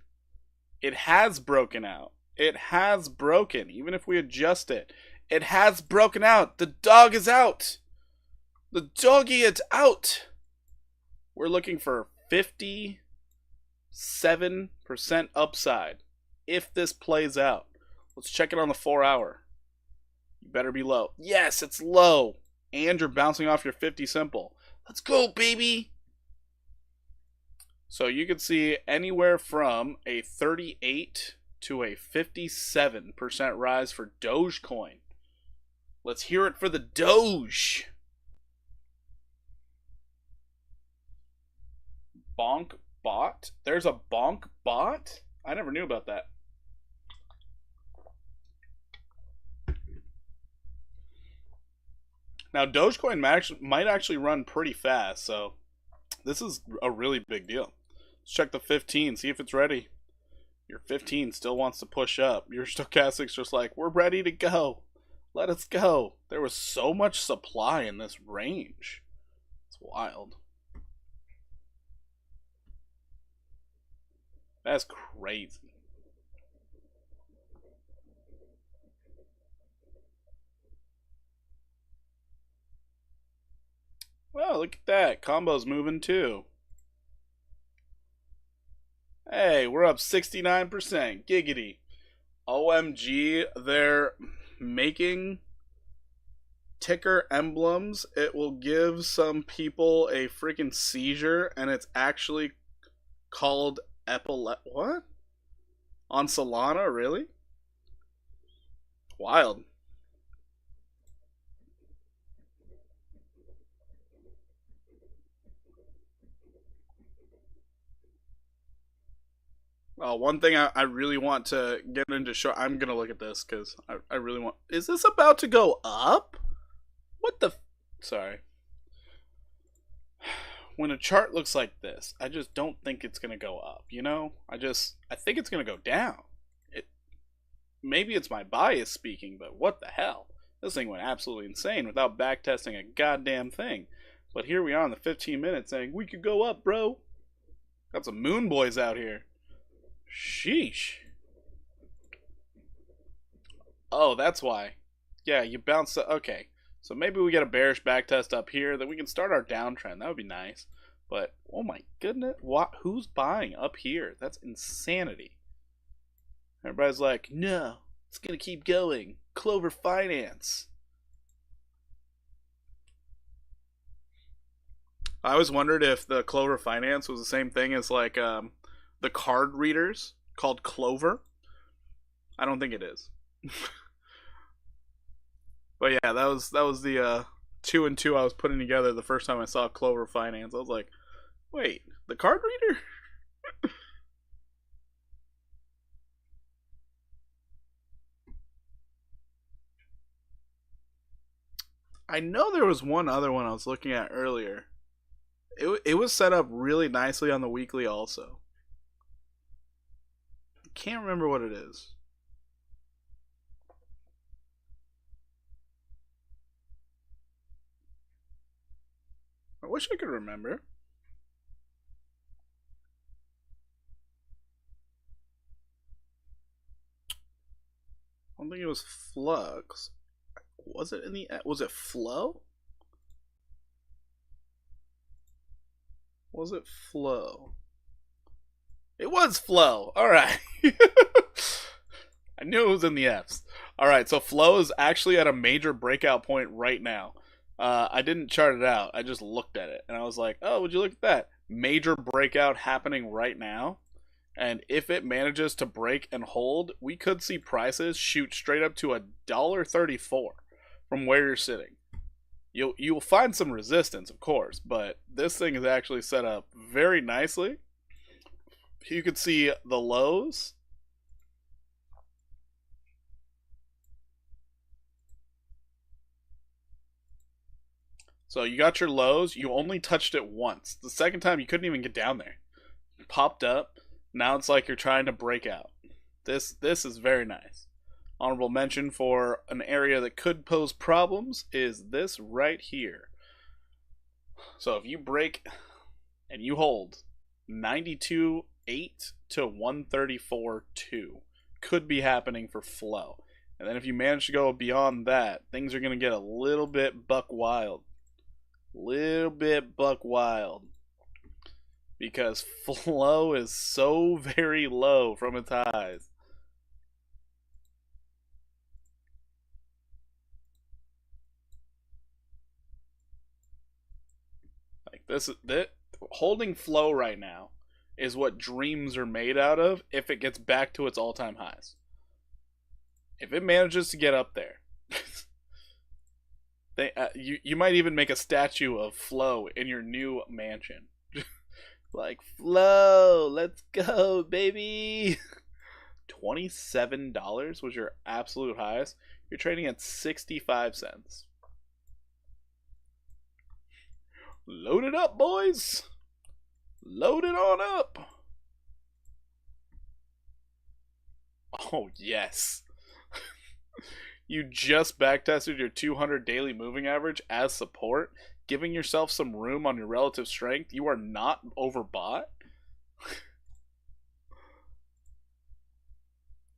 It has broken out. It has broken. Even if we adjust it, it has broken out. The dog is out. The doggy is out. We're looking for 57% upside if this plays out. Let's check it on the 4 hour. You better be low. Yes, it's low. And you're bouncing off your 50 simple. Let's go, baby. So you can see anywhere from a 38 to a 57% rise for Dogecoin. Let's hear it for the Doge. Bonk bot? There's a bonk bot? I never knew about that. Now, Dogecoin might actually run pretty fast, so this is a really big deal. Let's check the 15, see if it's ready. Your 15 still wants to push up. Your stochastic's just like, we're ready to go. Let us go. There was so much supply in this range. It's wild. That's crazy. Well, look at that. Combo's moving too. Hey, we're up 69%. Giggity. OMG, they're making ticker emblems. It will give some people a freaking seizure, and it's actually called What? On Solana? Really? Wild. One thing I really want to get into show. I'm gonna look at this because I really want. Is this about to go up? What the? Sorry. When a chart looks like this, I just don't think it's gonna go up. You know, I think it's gonna go down. It maybe it's my bias speaking, but what the hell? This thing went absolutely insane without backtesting a goddamn thing. But here we are in the 15 minutes saying we could go up, bro. Got some moon boys out here. Sheesh. Oh, that's why. Yeah, you bounce. Okay, so maybe we get a bearish backtest up here, then we can start our downtrend. That would be nice. But oh my goodness, what? Who's buying up here? That's insanity. Everybody's like, no, it's gonna keep going. Clover Finance. I always wondered if the Clover Finance was the same thing as like the card readers called Clover. I don't think it is. But yeah, that was the two and two I was putting together the first time I saw Clover Finance. I was like, wait, the card reader? I know there was one other one I was looking at earlier. It was set up really nicely on the weekly also. Can't remember what it is. I wish I could remember. I don't think it was Flux. Was it in the? Was it Flow? Was it Flow? It was Flow. All right. I knew it was in the F's. All right, so Flow is actually at a major breakout point right now. I didn't chart it out. I just looked at it and I was like, "Oh, would you look at that? Major breakout happening right now." And if it manages to break and hold, we could see prices shoot straight up to $1.34 from where you're sitting. You'll find some resistance, of course, but this thing is actually set up very nicely. You could see the lows. So you got your lows. You only touched it once. The second time you couldn't even get down there. You popped up. Now it's like you're trying to break out. This is very nice. Honorable mention for an area that could pose problems is this right here. So if you break and you hold 92.8 to 134.2 could be happening for Flow. And then if you manage to go beyond that, things are going to get a little bit buck wild. Little bit buck wild. Because Flow is so very low from its highs. Like this holding Flow right now is what dreams are made out of if it gets back to its all-time highs. If it manages to get up there, you might even make a statue of Flow in your new mansion. Like, Flow, let's go, baby. $27 was your absolute highest. You're trading at 65 cents. Load it up, boys. Load it on up. Oh, yes. You just backtested your 200 daily moving average as support, giving yourself some room on your relative strength. You are not overbought.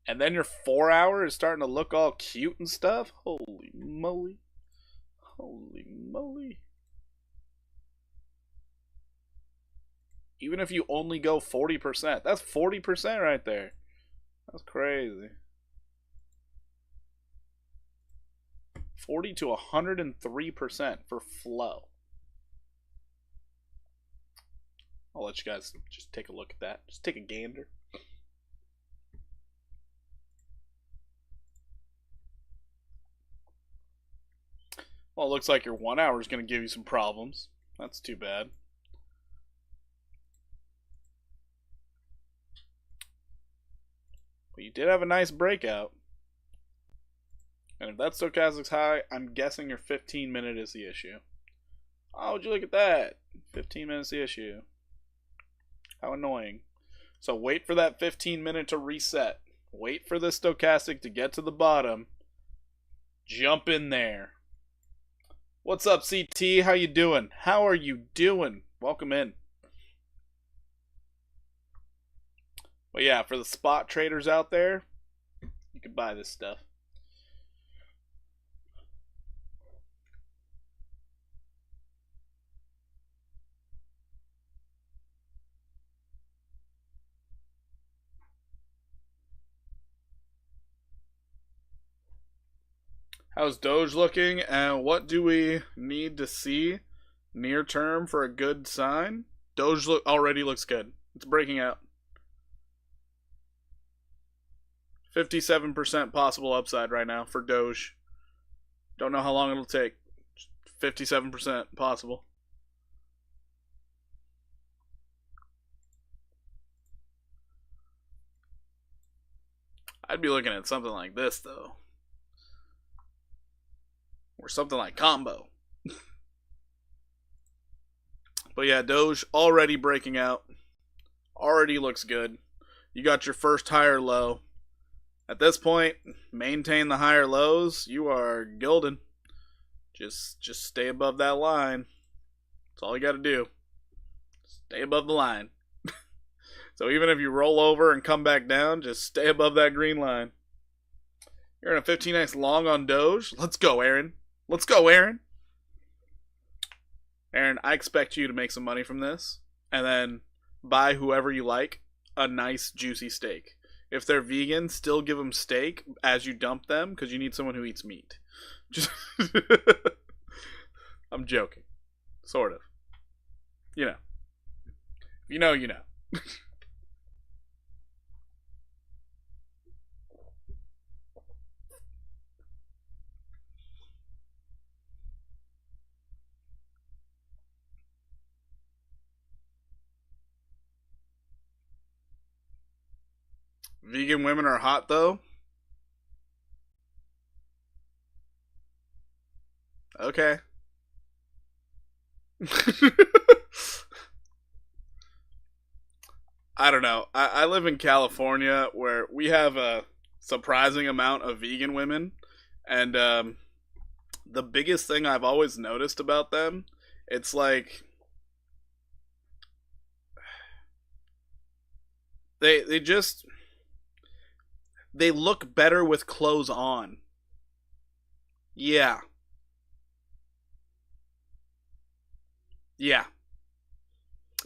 And then your 4 hour is starting to look all cute and stuff. Holy moly. Holy moly. Even if you only go 40%, that's 40% right there. That's crazy. 40 to 103% for flow. I'll let you guys just take a look at that. Just take a gander. Well, it looks like your 1 hour is going to give you some problems. That's too bad. But you did have a nice breakout. And if that stochastic's high, I'm guessing your 15-minute is the issue. Oh, would you look at that? 15 minutes the issue. How annoying. So wait for that 15-minute to reset. Wait for the stochastic to get to the bottom. Jump in there. What's up, CT? How you doing? How are you doing? Welcome in. But yeah, for the spot traders out there, you can buy this stuff. How's Doge looking, and what do we need to see near term for a good sign? Doge already looks good. It's breaking out. 57% possible upside right now for Doge. Don't know how long it'll take. 57% possible. I'd be looking at something like this, though. Or something like combo. But yeah, Doge already breaking out. Already looks good. You got your first higher low. At this point, maintain the higher lows. You are golden. Just stay above that line. That's all you got to do. Stay above the line. So even if you roll over and come back down, just stay above that green line. You're in a 15x long on Doge. Let's go, Aaron. Let's go, Aaron. Aaron, I expect you to make some money from this. And then buy whoever you like a nice, juicy steak. If they're vegan, still give them steak as you dump them because you need someone who eats meat. Just I'm joking. Sort of. You know. You know, you know. Vegan women are hot, though. Okay. I don't know. I live in California where we have a surprising amount of vegan women. And the biggest thing I've always noticed about them, it's like they just they look better with clothes on. Yeah. Yeah.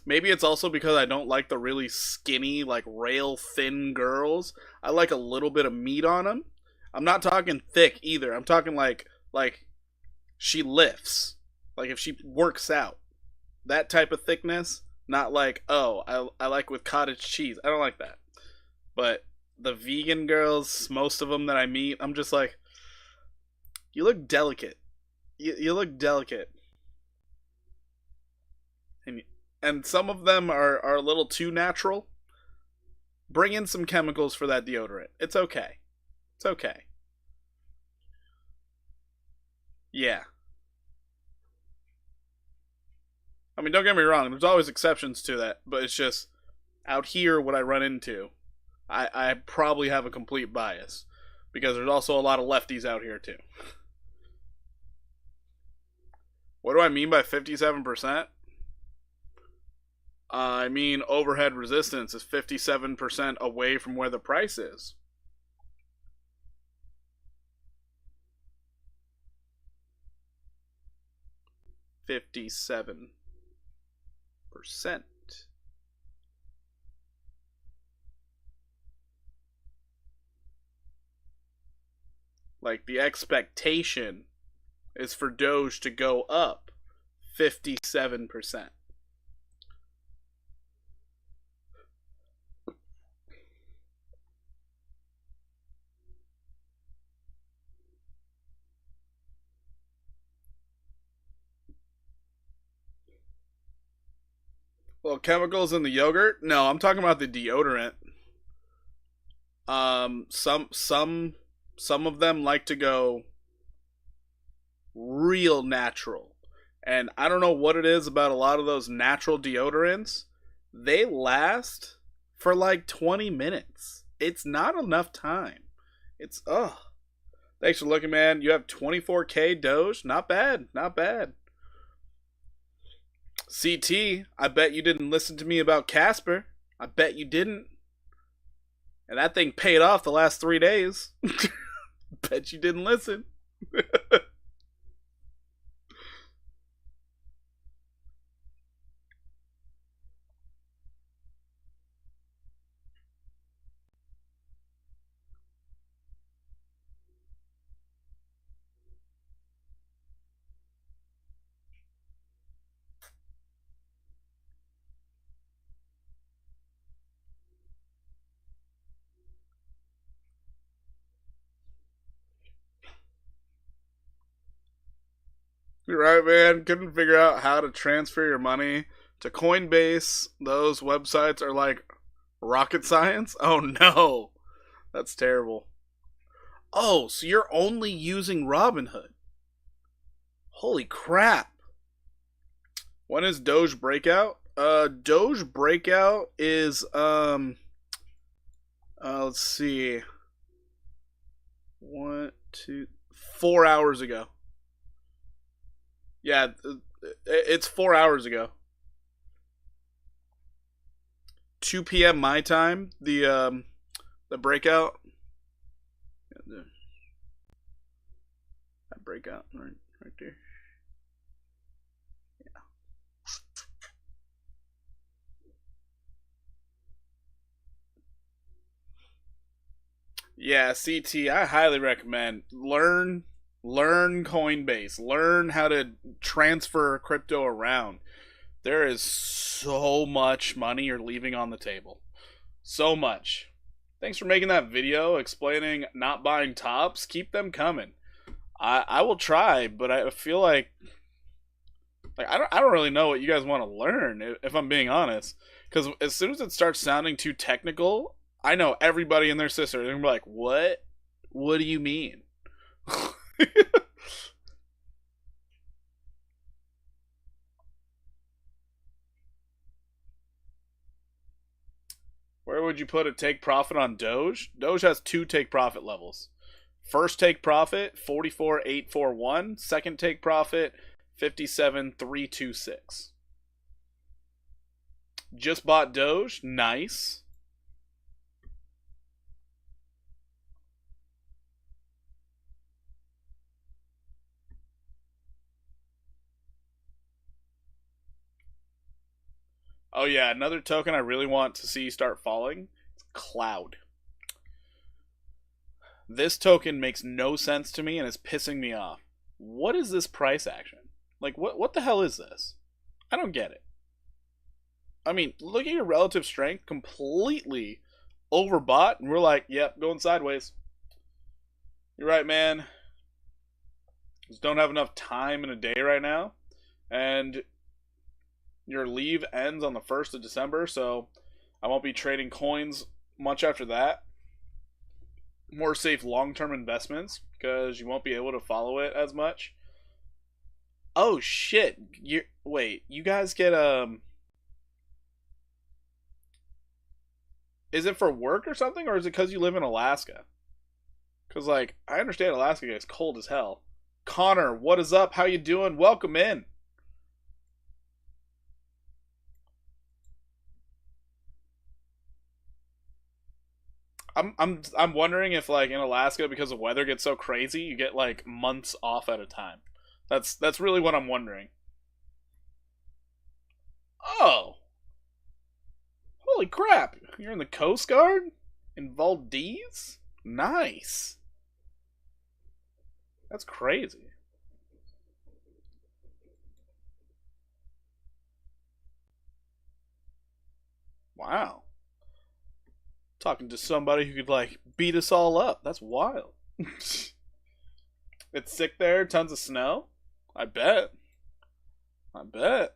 Maybe it's also because I don't like the really skinny, like rail thin girls. I like a little bit of meat on them. I'm not talking thick either. I'm talking like she lifts. Like if she works out. That type of thickness. Not like, oh, I like with cottage cheese. I don't like that. But the vegan girls, most of them that I meet, I'm just like, you look delicate. You look delicate. And some of them are a little too natural. Bring in some chemicals for that deodorant. It's okay. It's okay. Yeah. I mean, don't get me wrong. There's always exceptions to that, but it's just out here what I run into. I probably have a complete bias because there's also a lot of lefties out here too. What do I mean by 57%? I mean overhead resistance is 57% away from where the price is. 57%. Like the expectation is for Doge to go up 57%. Well, chemicals in the yogurt? No, I'm talking about the deodorant. Some of them like to go real natural. And I don't know what it is about a lot of those natural deodorants. They last for like 20 minutes. It's not enough time. It's ugh. Thanks for looking, man. You have 24K Doge. Not bad. Not bad. CT, I bet you didn't listen to me about Casper. I bet you didn't. And that thing paid off the last 3 days. Bet you didn't listen. You're right, man. Couldn't figure out how to transfer your money to Coinbase. Those websites are like rocket science. Oh no. That's terrible. Oh, so you're only using Robinhood. Holy crap. When is Doge breakout? Doge breakout is let's see. 4 hours ago. Yeah, it's 4 hours ago. 2 p.m. my time. The breakout. That breakout right there. Yeah, CT, I highly recommend learn Coinbase, learn how to transfer crypto around. There is so much money you're leaving on the table. So much. Thanks for making that video explaining not buying tops. Keep them coming. I will try, but I feel like I don't really know what you guys want to learn if I'm being honest. Because as soon as it starts sounding too technical, I know everybody and their sister. They're gonna be like, "What? What do you mean?" Where would you put a take profit on Doge? Doge has two take profit levels. First take profit 44,841. Second take profit 57,326. Just bought Doge. Nice. Oh yeah, another token I really want to see start falling. It's Cloud. This token makes no sense to me and is pissing me off. What is this price action? Like what the hell is this? I don't get it. I mean, look at your relative strength, completely overbought, and we're like, yep, going sideways. You're right, man. Just don't have enough time in a day right now. And your leave ends on the 1st of December, so I won't be trading coins much after that. More safe long-term investments because you won't be able to follow it as much. Oh shit. Wait, you guys get is it for work or something, or is it because you live in Alaska? Because like I understand Alaska gets cold as hell. Connor, what is up? How you doing? Welcome in. I'm wondering if like in Alaska because the weather gets so crazy, you get like months off at a time. That's really what I'm wondering. Oh, holy crap! You're in the Coast Guard in Valdez. Nice. That's crazy. Wow. Talking to somebody who could like beat us all up. That's wild. It's sick there, tons of snow. I bet. I bet.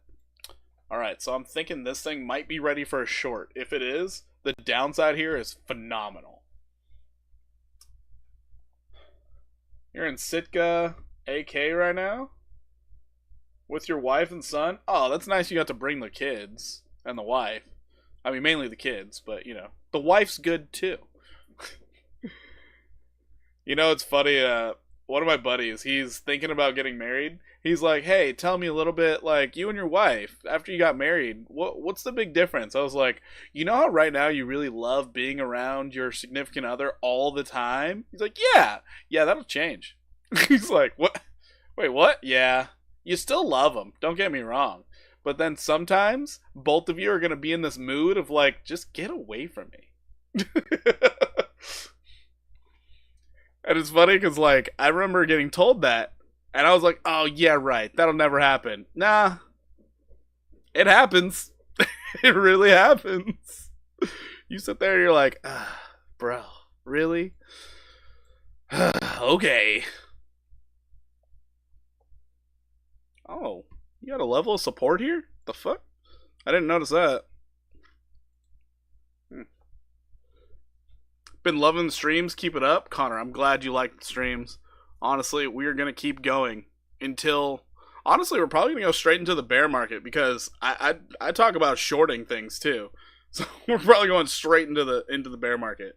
Alright, so I'm thinking this thing might be ready for a short. If it is, the downside here is phenomenal. You're in Sitka AK right now? With your wife and son? Oh, that's nice you got to bring the kids and the wife. I mean, mainly the kids, but you know, the wife's good too. You know, it's funny. One of my buddies, he's thinking about getting married. He's like, "Hey, tell me a little bit, like you and your wife after you got married. What's the big difference?" I was like, "You know how right now you really love being around your significant other all the time?" He's like, "Yeah, yeah, that'll change." He's like, "What? Wait, what? Yeah, you still love them. Don't get me wrong." But then sometimes both of you are gonna be in this mood of like, just get away from me. And it's funny because, like, I remember getting told that, and I was like, oh, yeah, right. That'll never happen. Nah, it happens. It really happens. You sit there and you're like, bro, really? Okay. Oh, you got a level of support here? The fuck? I didn't notice that. Hmm. Been loving the streams. Keep it up. Connor, I'm glad you like the streams. Honestly, we're going to keep going until. Honestly, we're probably going to go straight into the bear market because I talk about shorting things too. So we're probably going straight into the bear market.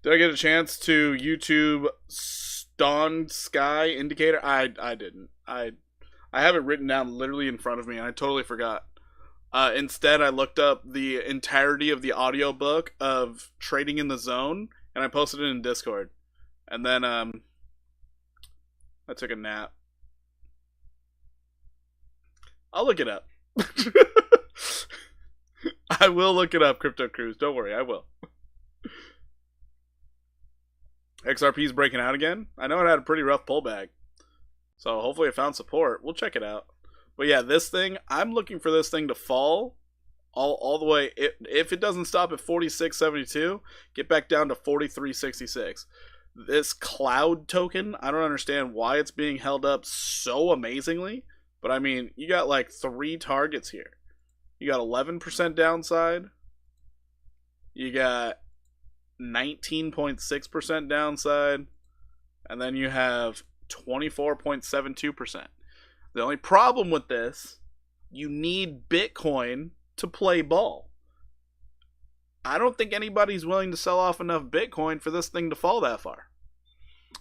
Did I get a chance to YouTube Stone Sky Indicator? I didn't. I have it written down literally in front of me and I totally forgot. Instead, I looked up the entirety of the audiobook of Trading in the Zone, and I posted it in Discord. And then I took a nap. I'll look it up. I will look it up, Crypto Cruise. Don't worry, I will. XRP's breaking out again. I know it had a pretty rough pullback. So hopefully it found support. We'll check it out. But yeah, this thing, I'm looking for this thing to fall all the way. If it doesn't stop at 46.72, get back down to 43.66. This cloud token, I don't understand why it's being held up so amazingly. But I mean, you got like 3 targets here. You got 11% downside. You got 19.6% downside. And then you have 24.72%. The only problem with this, you need Bitcoin to play ball. I don't think anybody's willing to sell off enough Bitcoin for this thing to fall that far.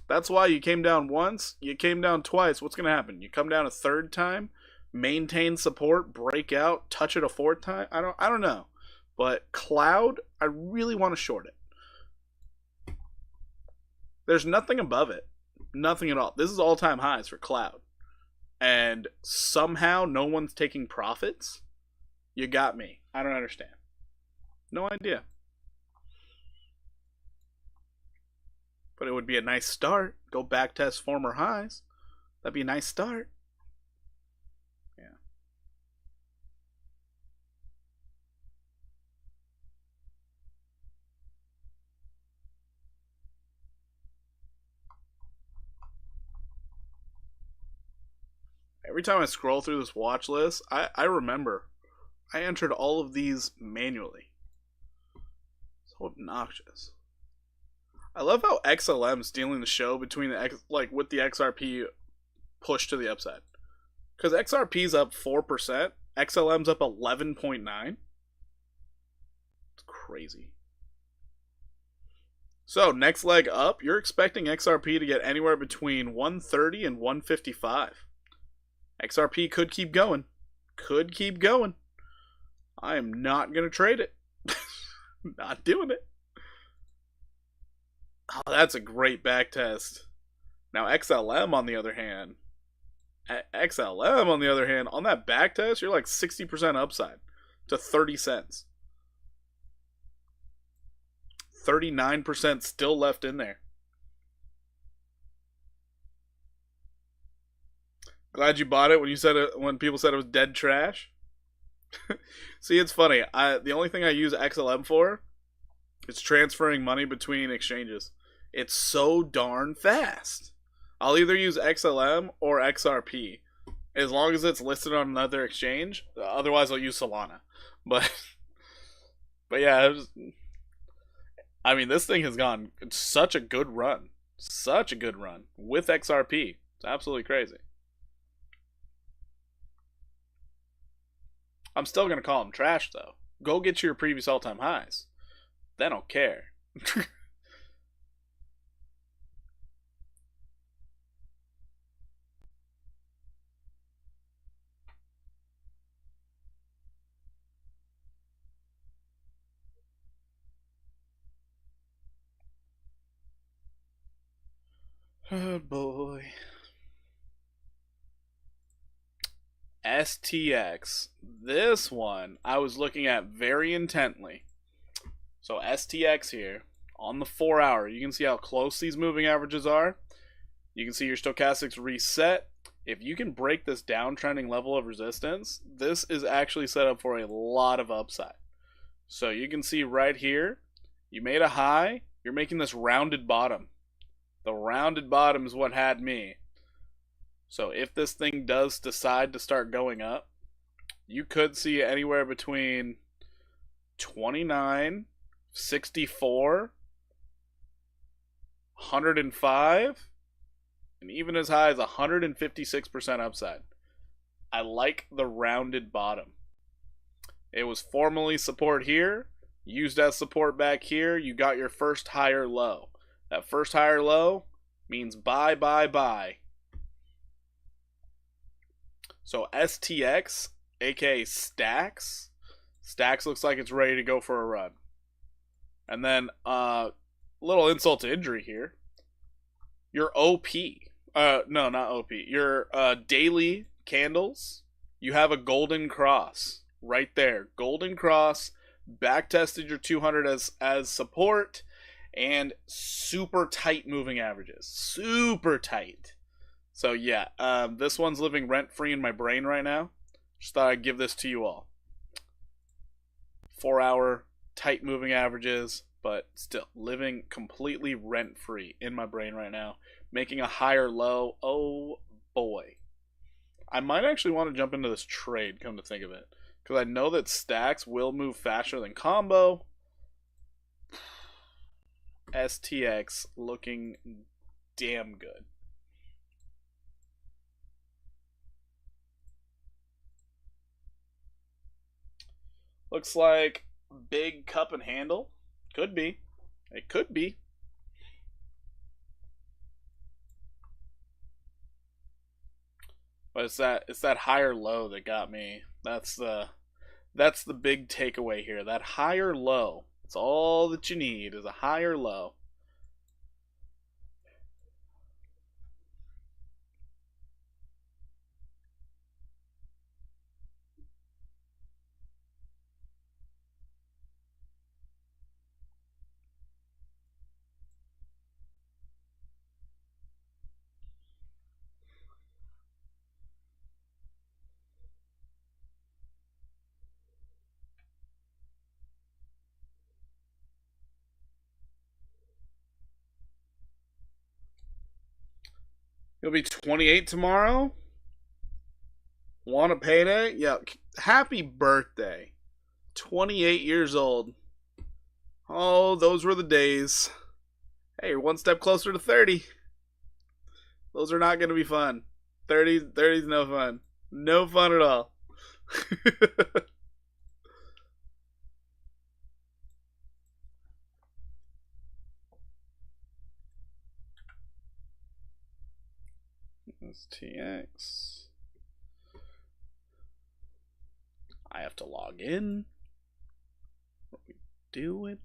That's why you came down once, you came down twice. What's going to happen? You come down a third time, maintain support, break out, touch it a fourth time? I don't know. But Cloud, I really want to short it. There's nothing above it. Nothing at all. This is all-time highs for Cloud. And somehow no one's taking profits? You got me. I don't understand. No idea. But it would be a nice start. Go back test former highs. That'd be a nice start. Yeah. Every time I scroll through this watch list, I remember I entered all of these manually. So obnoxious. I love how XLM's stealing the show between with the XRP push to the upside. Because XRP's up 4%, XLM's up 11.9. It's crazy. So next leg up, you're expecting XRP to get anywhere between 130 and 155. XRP could keep going. Could keep going. I am not going to trade it. Not doing it. Oh, that's a great back test. Now XLM on the other hand, on that back test, you're like 60% upside to 30 cents. 39% still left in there. Glad you bought it when you said it when people said it was dead trash. See, it's funny. The only thing I use XLM for is transferring money between exchanges. It's so darn fast. I'll either use XLM or XRP as long as it's listed on another exchange. Otherwise, I'll use Solana. But but yeah, I mean, this thing has gone such a good run, such a good run with XRP. It's absolutely crazy. I'm still gonna call them trash though. Go get to your previous all-time highs. They don't care. Oh boy. STX. This one I was looking at very intently. So STX here on the 4 hour, you can see how close these moving averages are. You can see your stochastics reset. If you can break this downtrending level of resistance, this is actually set up for a lot of upside. So you can see right here, you made a high, you're making this rounded bottom. The rounded bottom is what had me. So if this thing does decide to start going up, you could see anywhere between 29, 64, 105, and even as high as 156% upside. I like the rounded bottom. It was formerly support here, used as support back here. You got your first higher low. That first higher low means buy, buy, buy. So STX, aka Stacks. Stacks looks like it's ready to go for a run. And then little insult to injury here. Your OP. No, not OP. Your daily candles. You have a golden cross right there. Golden cross. Back tested your 200 as support. And super tight moving averages. Super tight. So yeah, this one's living rent-free in my brain right now. Just thought I'd give this to you all. 4 hour tight moving averages, but still living completely rent-free in my brain right now. Making a higher low. Oh boy. I might actually want to jump into this trade, come to think of it. Because I know that stacks will move faster than combo. STX looking damn good. Looks like big cup and handle. Could be. It could be. But it's that higher low that got me. That's the big takeaway here. That higher low. It's all that you need is a higher low. You'll be 28 tomorrow? Want a payday? Yeah. Happy birthday. 28 years old. Oh, those were the days. Hey, you're one step closer to 30. Those are not going to be fun. 30's no fun. No fun at all. STX. I have to log in. What we doing?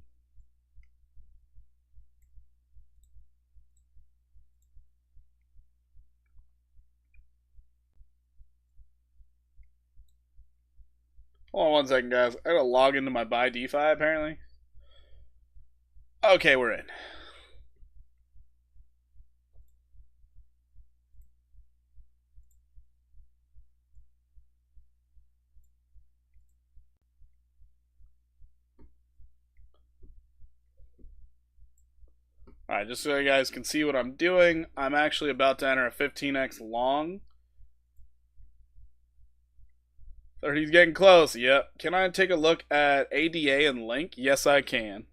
Hold on one second, guys. I gotta log into my buy DeFi apparently. Okay, we're in. Alright, just so you guys can see what I'm doing, I'm actually about to enter a 15x long. 30's getting close, yep. Can I take a look at ADA and Link? Yes, I can.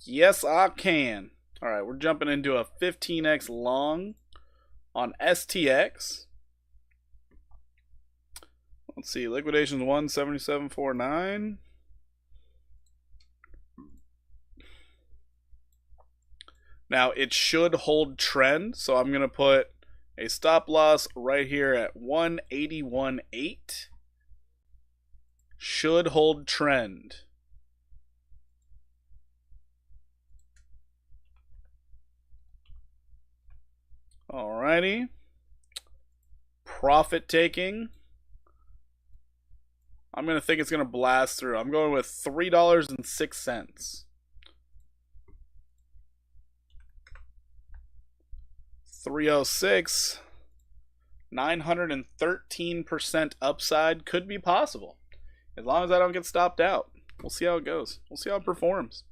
Yes, I can. Alright, we're jumping into a 15x long on STX. Let's see, liquidation's 177.49. Now, it should hold trend, so I'm going to put a stop loss right here at 181.8. Should hold trend. Alrighty. Profit taking. I'm going to think it's going to blast through. I'm going with $3.06. 306. 913% upside could be possible. As long as I don't get stopped out. We'll see how it goes. We'll see how it performs.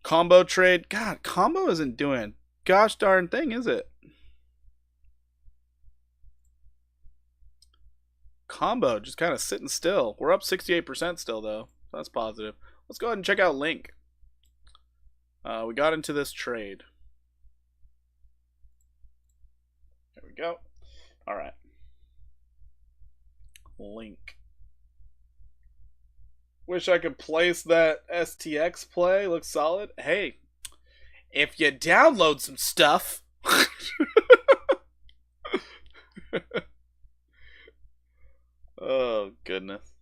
Combo trade. God, combo isn't doing a gosh darn thing, is it? Combo just kind of sitting still. We're up 68% still, though. So that's positive. Let's go ahead and check out Link. We got into this trade. There we go. All right. Link. Wish I could place that STX play. Looks solid. Hey, if you download some stuff. Oh, goodness.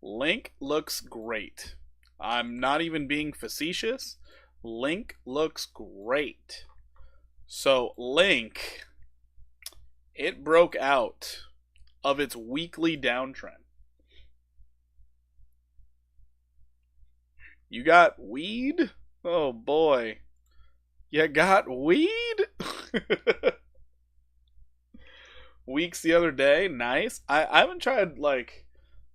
Link looks great. I'm not even being facetious. Link looks great. So, Link, it broke out of its weekly downtrend. You got weed? Oh, boy. You got weed? Weeks the other day, nice. I haven't tried, like,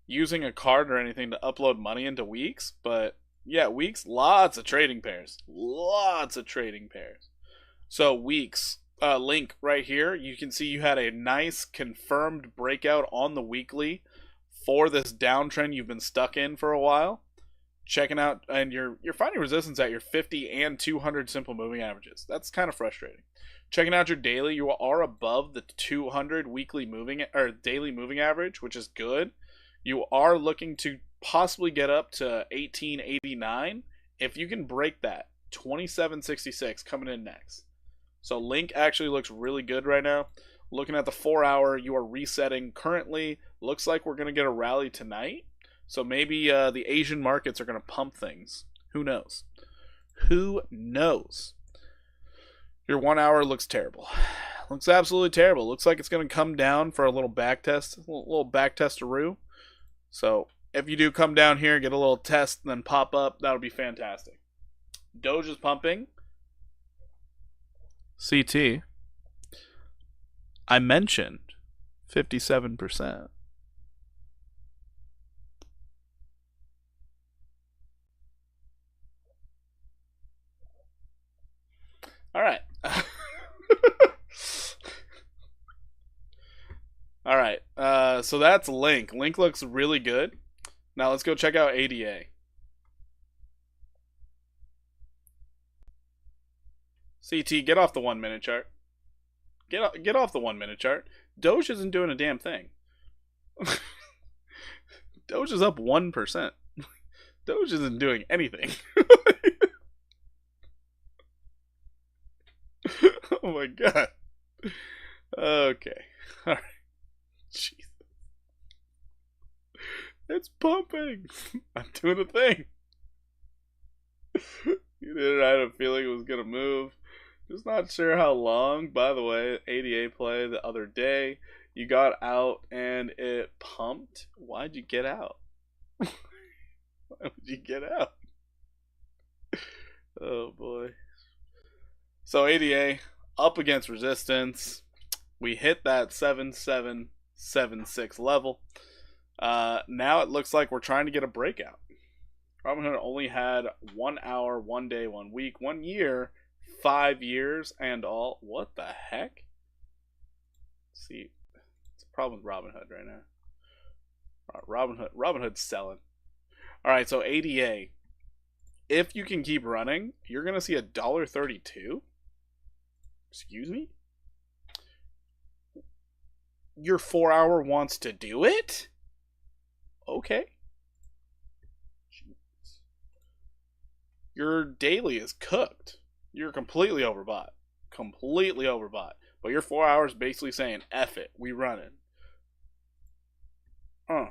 using a card or anything to upload money into Weeks, but yeah, Weeks, lots of trading pairs. Lots of trading pairs. So, Weeks, Link right here, you can see you had a nice confirmed breakout on the weekly for this downtrend you've been stuck in for a while. Checking out, and you're finding resistance at your 50 and 200 simple moving averages. That's kind of frustrating. Checking out your daily, you are above the 200 weekly moving or daily moving average, which is good. You are looking to possibly get up to 1889. If you can break that, 2766 coming in next. So Link actually looks really good right now. Looking at the 4 hour, you are resetting currently. Looks like we're going to get a rally tonight. So maybe the Asian markets are going to pump things. Who knows? Who knows? Your 1 hour looks terrible. Looks absolutely terrible. Looks like it's going to come down for a little back test. A little back test-a-roo. So if you do come down here, get a little test, and then pop up, that'll be fantastic. Doge is pumping. CT. I mentioned 57%. All right. All right. So that's Link. Link looks really good. Now let's go check out ADA. CT, get off the 1 minute chart. Get off the 1 minute chart. Doge isn't doing a damn thing. Doge is up 1%. Doge isn't doing anything. Oh my god. Okay. Alright. Jesus. It's pumping. I'm doing a thing. You did it. I had a feeling it was gonna move. Just not sure how long. By the way, ADA play the other day. You got out and it pumped. Why'd you get out? Why would you get out? Oh boy. So ADA up against resistance. We hit that 7776 level. Now it looks like we're trying to get a breakout. Robinhood only had 1 hour, 1 day, 1 week, 1 year, 5 years, and all. What the heck? Let's see, it's a problem with Robinhood right now. Robinhood's selling. All right, so ADA. If you can keep running, you're gonna see $1.32. Excuse me? Your 4 hour wants to do it? Okay. Jeez. Your daily is cooked. You're completely overbought. Completely overbought. But your 4 hours basically saying, F it, we running. Huh.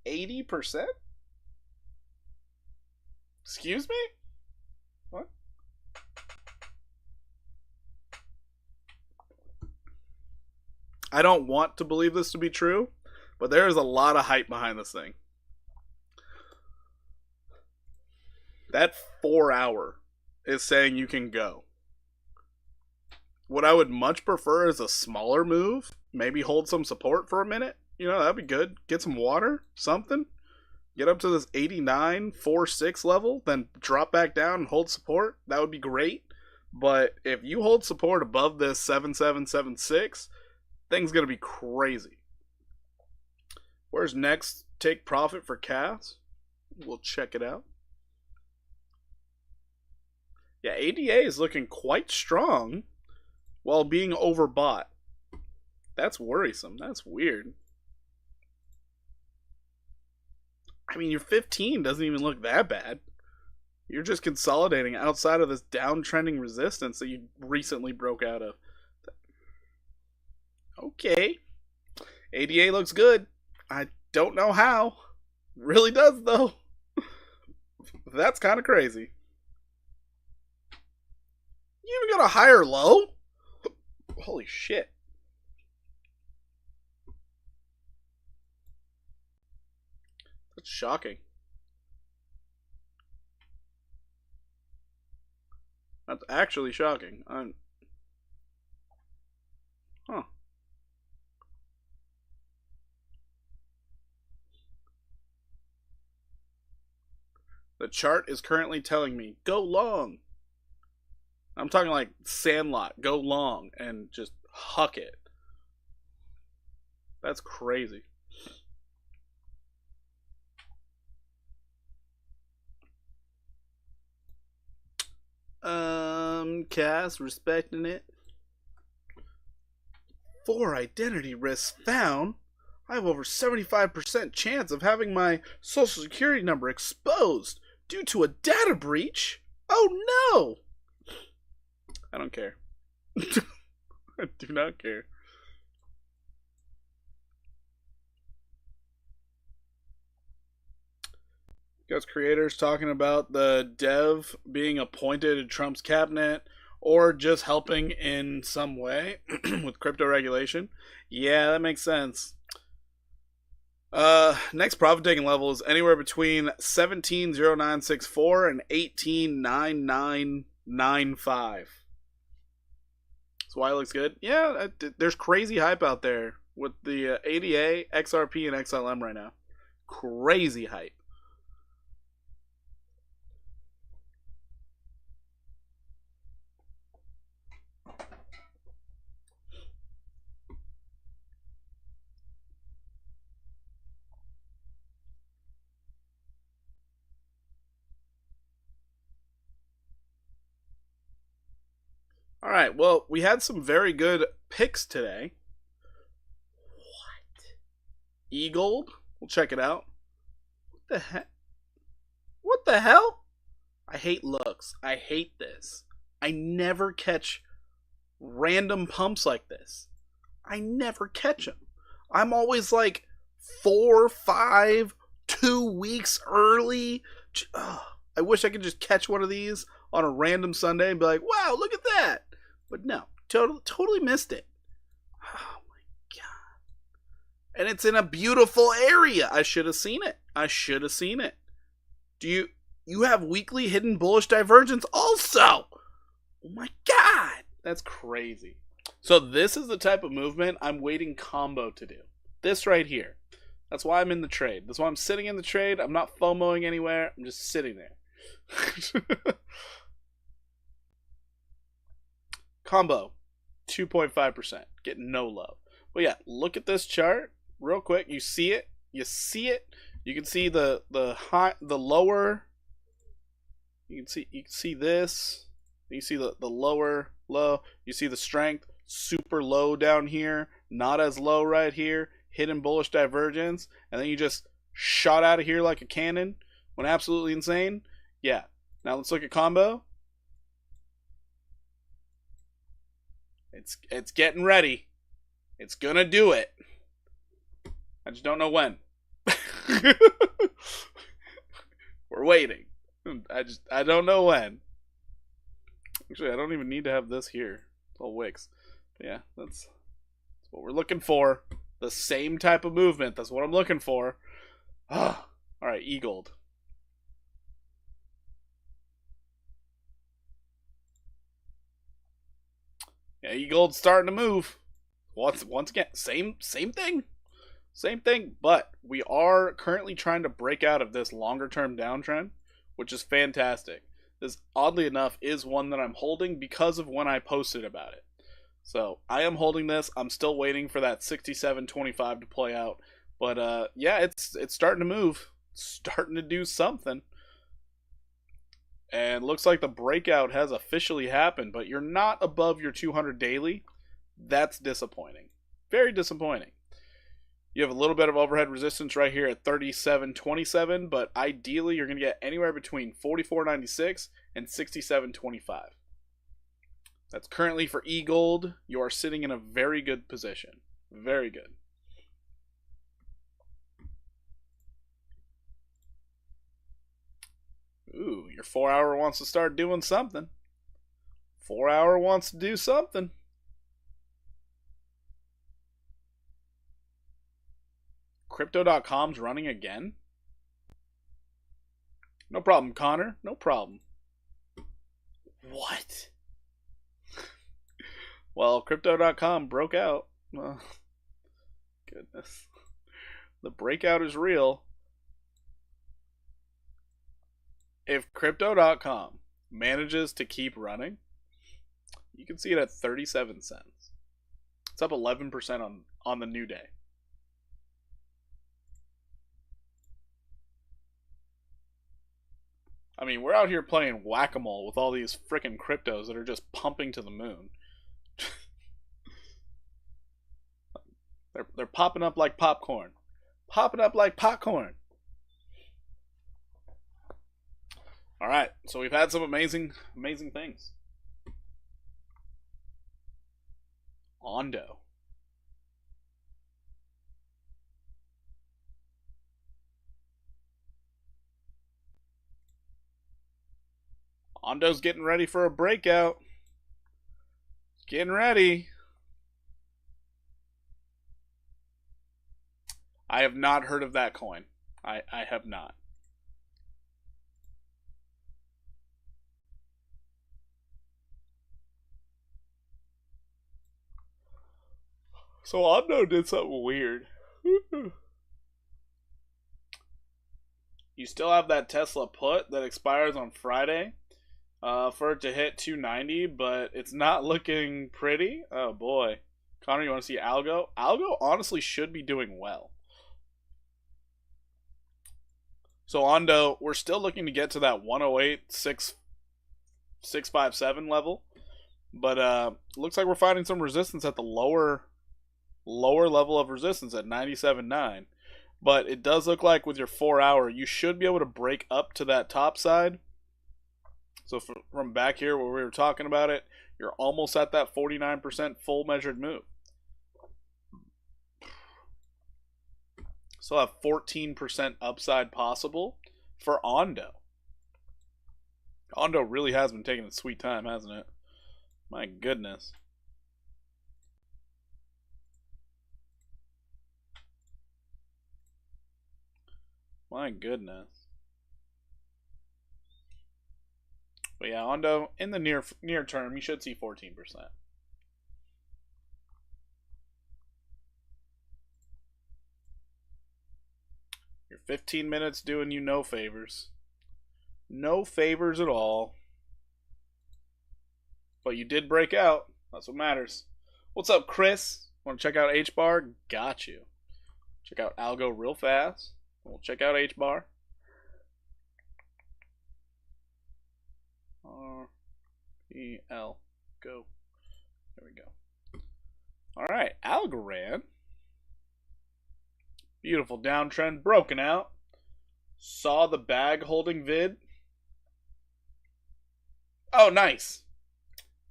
80%? Excuse me? What? I don't want to believe this to be true, but there is a lot of hype behind this thing. That 4 hour is saying you can go. What I would much prefer is a smaller move. Maybe hold some support for a minute. You know, that'd be good. Get some water, something. Get up to this 89.46 level, then drop back down and hold support. That would be great. But if you hold support above this 7776, thing's going to be crazy. Where's next take profit for Cass? We'll check it out. Yeah, ADA is looking quite strong while being overbought. That's worrisome. That's weird. I mean, your 15 doesn't even look that bad. You're just consolidating outside of this downtrending resistance that you recently broke out of. Okay. ADA looks good. I don't know how. Really does, though. That's kind of crazy. You even got a higher low? Holy shit. That's shocking. That's actually shocking. Huh. The chart is currently telling me, go long. I'm talking like Sandlot, go long and just huck it. That's crazy. Cass, respecting it. 4 identity risks found. I have over 75% chance of having my social security number exposed due to a data breach. Oh no! I don't care. I do not care. Guys, creators talking about the dev being appointed to Trump's cabinet or just helping in some way with crypto regulation. Yeah, that makes sense. Next profit taking level is anywhere between 170964 and 189995. So why it looks good? Yeah, there's crazy hype out there with the ADA, XRP, and XLM right now. Crazy hype. All right, well, we had some very good picks today. What? E-Gold? We'll check it out. What the heck? What the hell? I hate looks. I hate this. I never catch random pumps like this. I never catch them. I'm always like 4, 5, 2 weeks early. I wish I could just catch one of these on a random Sunday and be like, wow, look at that. But no, totally missed it. Oh my god. And it's in a beautiful area. I should have seen it. Do you have weekly hidden bullish divergence also? Oh my god. That's crazy. So this is the type of movement I'm waiting combo to do. This right here. That's why I'm in the trade. That's why I'm sitting in the trade. I'm not FOMOing anywhere. I'm just sitting there. Combo, 2.5%. Getting no love. But yeah, look at this chart real quick. You see it. You see it. You can see the lower. You can see this. You see the lower low. You see the strength super low down here, not as low right here. Hidden bullish divergence, and then you just shot out of here like a cannon. Went absolutely insane. Yeah. Now let's look at combo. It's getting ready. It's gonna do it. I just don't know when. We're waiting. I don't know when. Actually, I don't even need to have this here. It's all wicks. But yeah, that's what we're looking for. The same type of movement. That's what I'm looking for. All right, E-Gold. Yeah, E-Gold's starting to move. Once again, same thing. Same thing, but we are currently trying to break out of this longer term downtrend, which is fantastic. This, oddly enough, is one that I'm holding because of when I posted about it. So I am holding this. I'm still waiting for that 67.25 to play out. But yeah, it's starting to move. It's starting to do something. And looks like the breakout has officially happened, but you're not above your 200 daily. That's disappointing. Very disappointing. You have a little bit of overhead resistance right here at 37.27, but ideally you're going to get anywhere between 44.96 and 67.25. That's currently for E-Gold. You are sitting in a very good position. Very good. Ooh, your 4 hour wants to start doing something. 4 hour wants to do something. Crypto.com's running again? No problem, Connor. No problem. What? Well, Crypto.com broke out. Well, goodness. The breakout is real. If Crypto.com manages to keep running, you can see it at 37 cents. It's up 11% on the new day. I mean, we're out here playing whack-a-mole with all these frickin' cryptos that are just pumping to the moon. They're popping up like popcorn. Popping up like popcorn. Alright, so we've had some amazing things. Ondo. Ondo's getting ready for a breakout. Getting ready. I have not heard of that coin. I have not. So Ondo did something weird. You still have that Tesla put that expires on Friday for it to hit 290, but it's not looking pretty. Oh boy. Connor, you want to see Algo? Algo honestly should be doing well. So Ondo, we're still looking to get to that 108.657 level, but looks like we're finding some resistance at the lower level of resistance at 97.9. But it does look like with your 4 hour, you should be able to break up to that top side. So from back here where we were talking about it, you're almost at that 49% full measured move. So have 14% upside possible for Ondo. Ondo really has been taking its sweet time, hasn't it? My goodness. My goodness. But yeah, Ondo, in the near term, you should see 14%. 15 minutes doing you no favors. No favors at all. But you did break out. That's what matters. What's up, Chris? Want to check out H-Bar? Got you. Check out Algo real fast. We'll check out H-Bar. R-E-L. Go. There we go. Alright, Algorand. Beautiful downtrend. Broken out. Saw the bag holding vid. Oh, nice.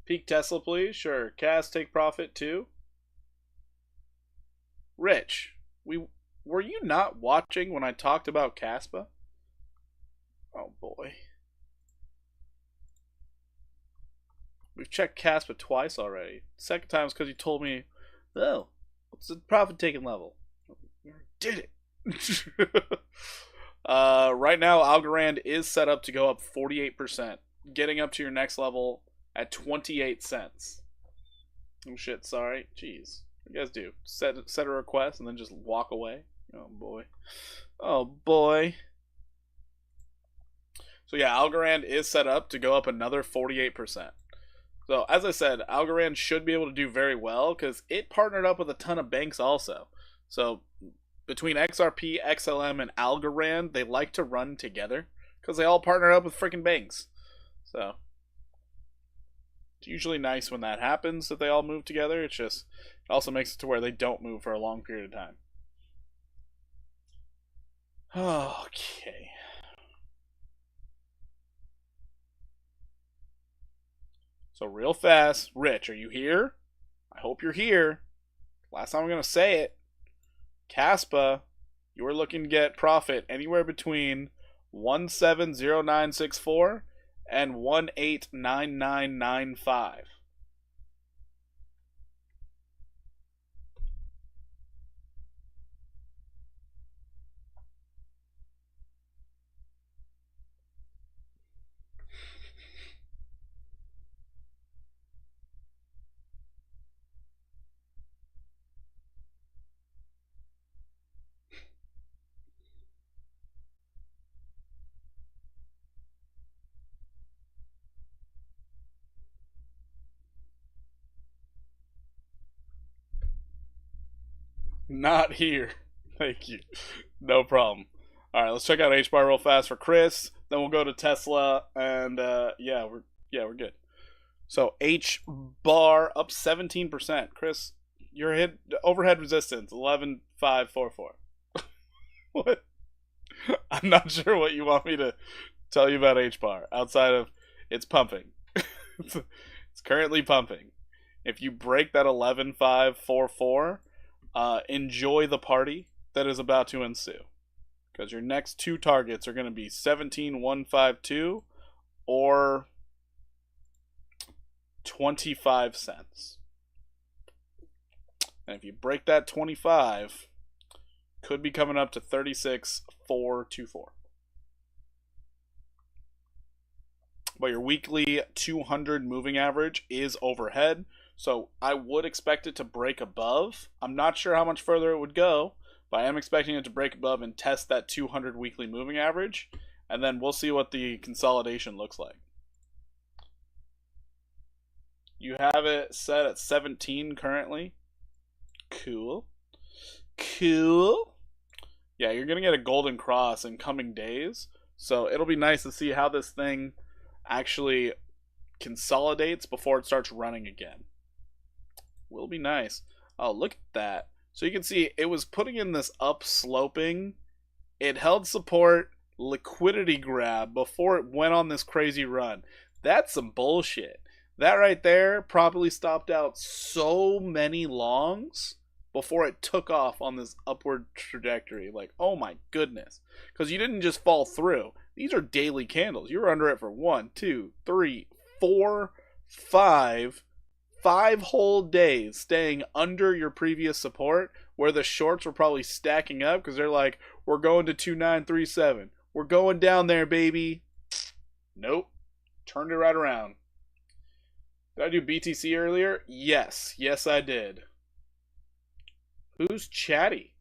Peak Tesla, please. Sure. Cass, take profit too. Rich, were you not watching when I talked about Caspa? Oh boy. We've checked Caspa twice already. Second time is because you told me, oh, what's the profit taking level? Did it. Right now, Algorand is set up to go up 48%, getting up to your next level at 28 cents. Oh shit, sorry. Jeez. What do you guys do? Set a request and then just walk away? Oh boy. Oh boy. So yeah, Algorand is set up to go up another 48%. So as I said, Algorand should be able to do very well because it partnered up with a ton of banks also. So between XRP, XLM, and Algorand, they like to run together because they all partner up with freaking banks. So it's usually nice when that happens that they all move together. It also makes it to where they don't move for a long period of time. Okay. So real fast, Rich, are you here? I hope you're here. Last time I'm going to say it. Caspa, you are looking to get profit anywhere between 170964 and 189995. Not here. Thank you. No problem. Alright, let's check out H-Bar real fast for Chris. Then we'll go to Tesla and yeah, we're good. So H-Bar up 17%. Chris, your hit overhead resistance 11544. What? I'm not sure what you want me to tell you about H-Bar outside of it's pumping. It's currently pumping. If you break that 11544, enjoy the party that is about to ensue. Because your next two targets are going to be 17152 or 25 cents. And if you break that 25, could be coming up to 36,424. But your weekly 200 moving average is overhead. So I would expect it to break above. I'm not sure how much further it would go, but I am expecting it to break above and test that 200 weekly moving average. And then we'll see what the consolidation looks like. You have it set at 17 currently. Cool. Cool. Yeah, you're going to get a golden cross in coming days. So it'll be nice to see how this thing actually consolidates before it starts running again. Will be nice. Oh, look at that. So you can see it was putting in this upsloping. It held support, liquidity grab before it went on this crazy run. That's some bullshit. That right there probably stopped out so many longs before it took off on this upward trajectory. Like, oh my goodness. Because you didn't just fall through. These are daily candles. You were under it for 1, 2, 3, 4, 5 whole days staying under your previous support where the shorts were probably stacking up because they're like, we're going to 2937. We're going down there, baby. Nope. Turned it right around. Did I do BTC earlier? Yes. Yes, I did. Who's chatty?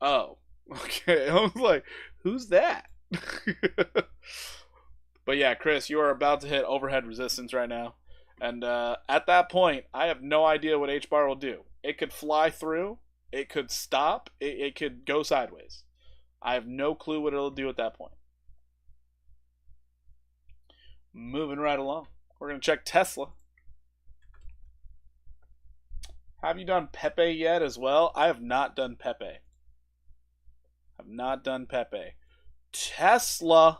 Oh, okay. I was like, who's that? But yeah, Chris, you are about to hit overhead resistance right now. And at that point, I have no idea what H bar will do. It could fly through, it could stop, it could go sideways. I have no clue what it'll do at that point. Moving right along. We're going to check Tesla. Have you done Pepe yet as well? I have not done Pepe. Have not done Pepe. Tesla.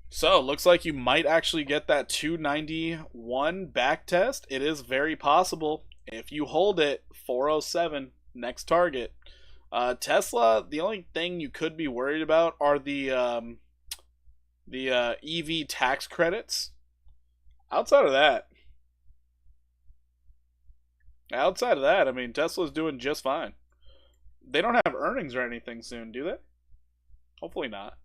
So, looks like you might actually get that 291 back test. It is very possible. If you hold it, 407, next target. Tesla, the only thing you could be worried about are the EV tax credits. Outside of that, I mean, Tesla's doing just fine. They don't have earnings or anything soon, do they? Hopefully not.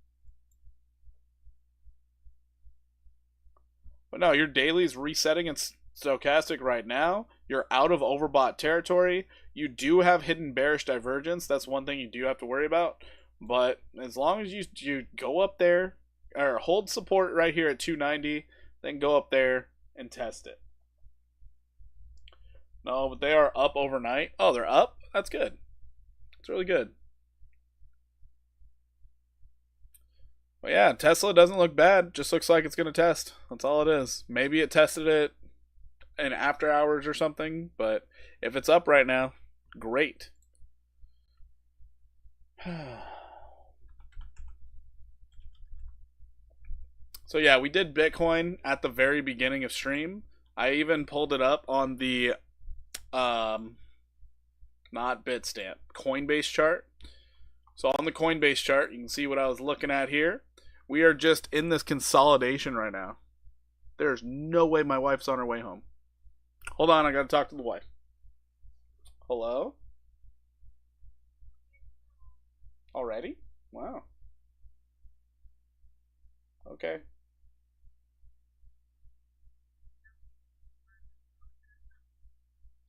But no, your daily's resetting in stochastic right now. You're out of overbought territory. You do have hidden bearish divergence. That's one thing you do have to worry about. But as long as you go up there or hold support right here at 290, then go up there and test it. No, but they are up overnight. Oh, they're up? That's good. It's really good. But yeah, Tesla doesn't look bad. Just looks like it's going to test. That's all it is. Maybe it tested it in after hours or something, but if it's up right now, great. So yeah, we did Bitcoin at the very beginning of stream. I even pulled it up on the not Bitstamp, Coinbase chart. So on the Coinbase chart, you can see what I was looking at here. We are just in this consolidation right now. There's no way my wife's on her way home. Hold on, I gotta talk to the wife. Hello? Already? Wow. Okay.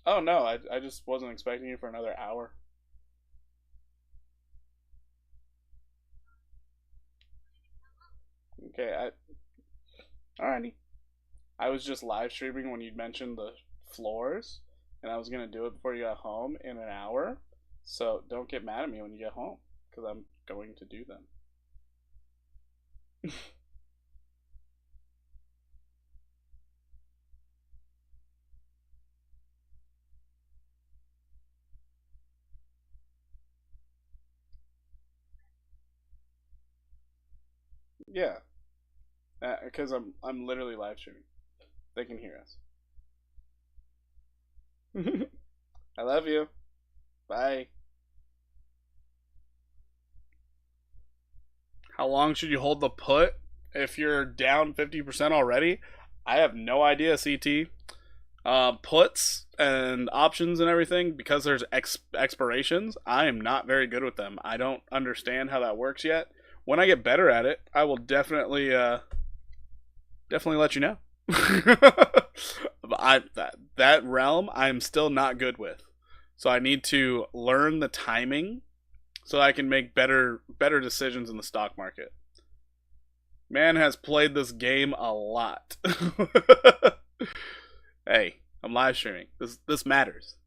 Oh no, I just wasn't expecting you for another hour. Okay, alrighty. I was just live streaming when you mentioned the floors, and I was gonna do it before you got home in an hour. So don't get mad at me when you get home, because I'm going to do them. Yeah, because I'm literally live streaming. They can hear us. I love you. Bye. How long should you hold the put if you're down 50% already? I have no idea, CT. Puts and options and everything, because there's expirations, I am not very good with them. I don't understand how that works yet. When I get better at it, I will definitely let you know. That realm I'm still not good with. So I need to learn the timing so I can make better decisions in the stock market. Man has played this game a lot. Hey, I'm live streaming. This matters.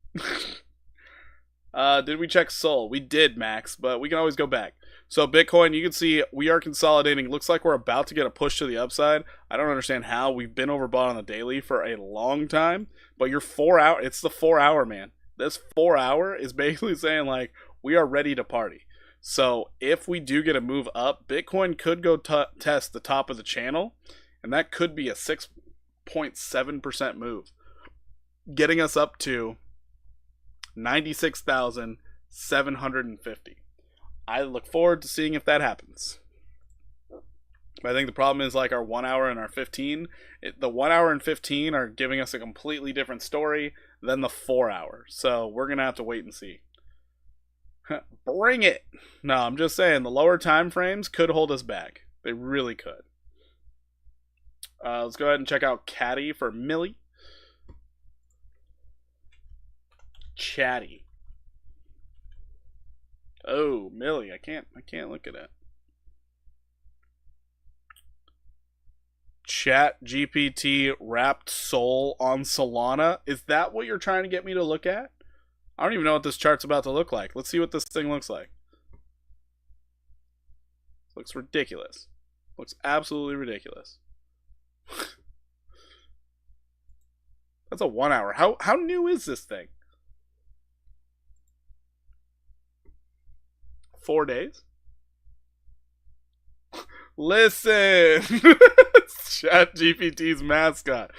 Did we check Sol? We did, Max, but we can always go back. So Bitcoin, you can see we are consolidating. Looks like we're about to get a push to the upside. I don't understand how. We've been overbought on the daily for a long time, but your 4 hour, it's the 4 hour, man. This 4 hour is basically saying like we are ready to party. So if we do get a move up, Bitcoin could go test the top of the channel, and that could be a 6.7% move, getting us up to 96,750. I look forward to seeing if that happens. But I think the problem is like our 1 hour and our 15. The 1 hour and 15 are giving us a completely different story than the 4 hour. So we're going to have to wait and see. Bring it! No, I'm just saying the lower time frames could hold us back. They really could. Let's go ahead and check out Caddy for Millie. Chatty. Oh, Millie, I can't look at it. Chat GPT wrapped Sol on Solana. Is that what you're trying to get me to look at? I don't even know what this chart's about to look like. Let's see what this thing looks like. Looks ridiculous. Looks absolutely ridiculous. That's a 1 hour. How new is this thing? 4 days? Listen! Chat GPT's mascot.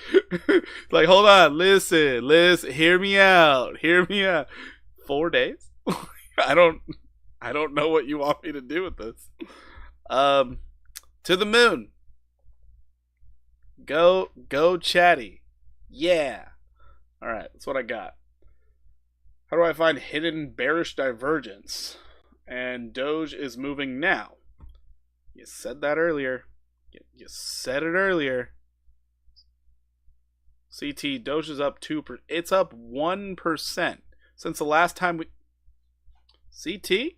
Like, hold on, listen, hear me out. 4 days? I don't know what you want me to do with this. To the moon. Go chatty. Yeah. Alright, that's what I got. How do I find hidden bearish divergence? And Doge is moving now. You said that earlier. You said it earlier. CT, Doge is up 2%. It's up 1% since the last time we... CT?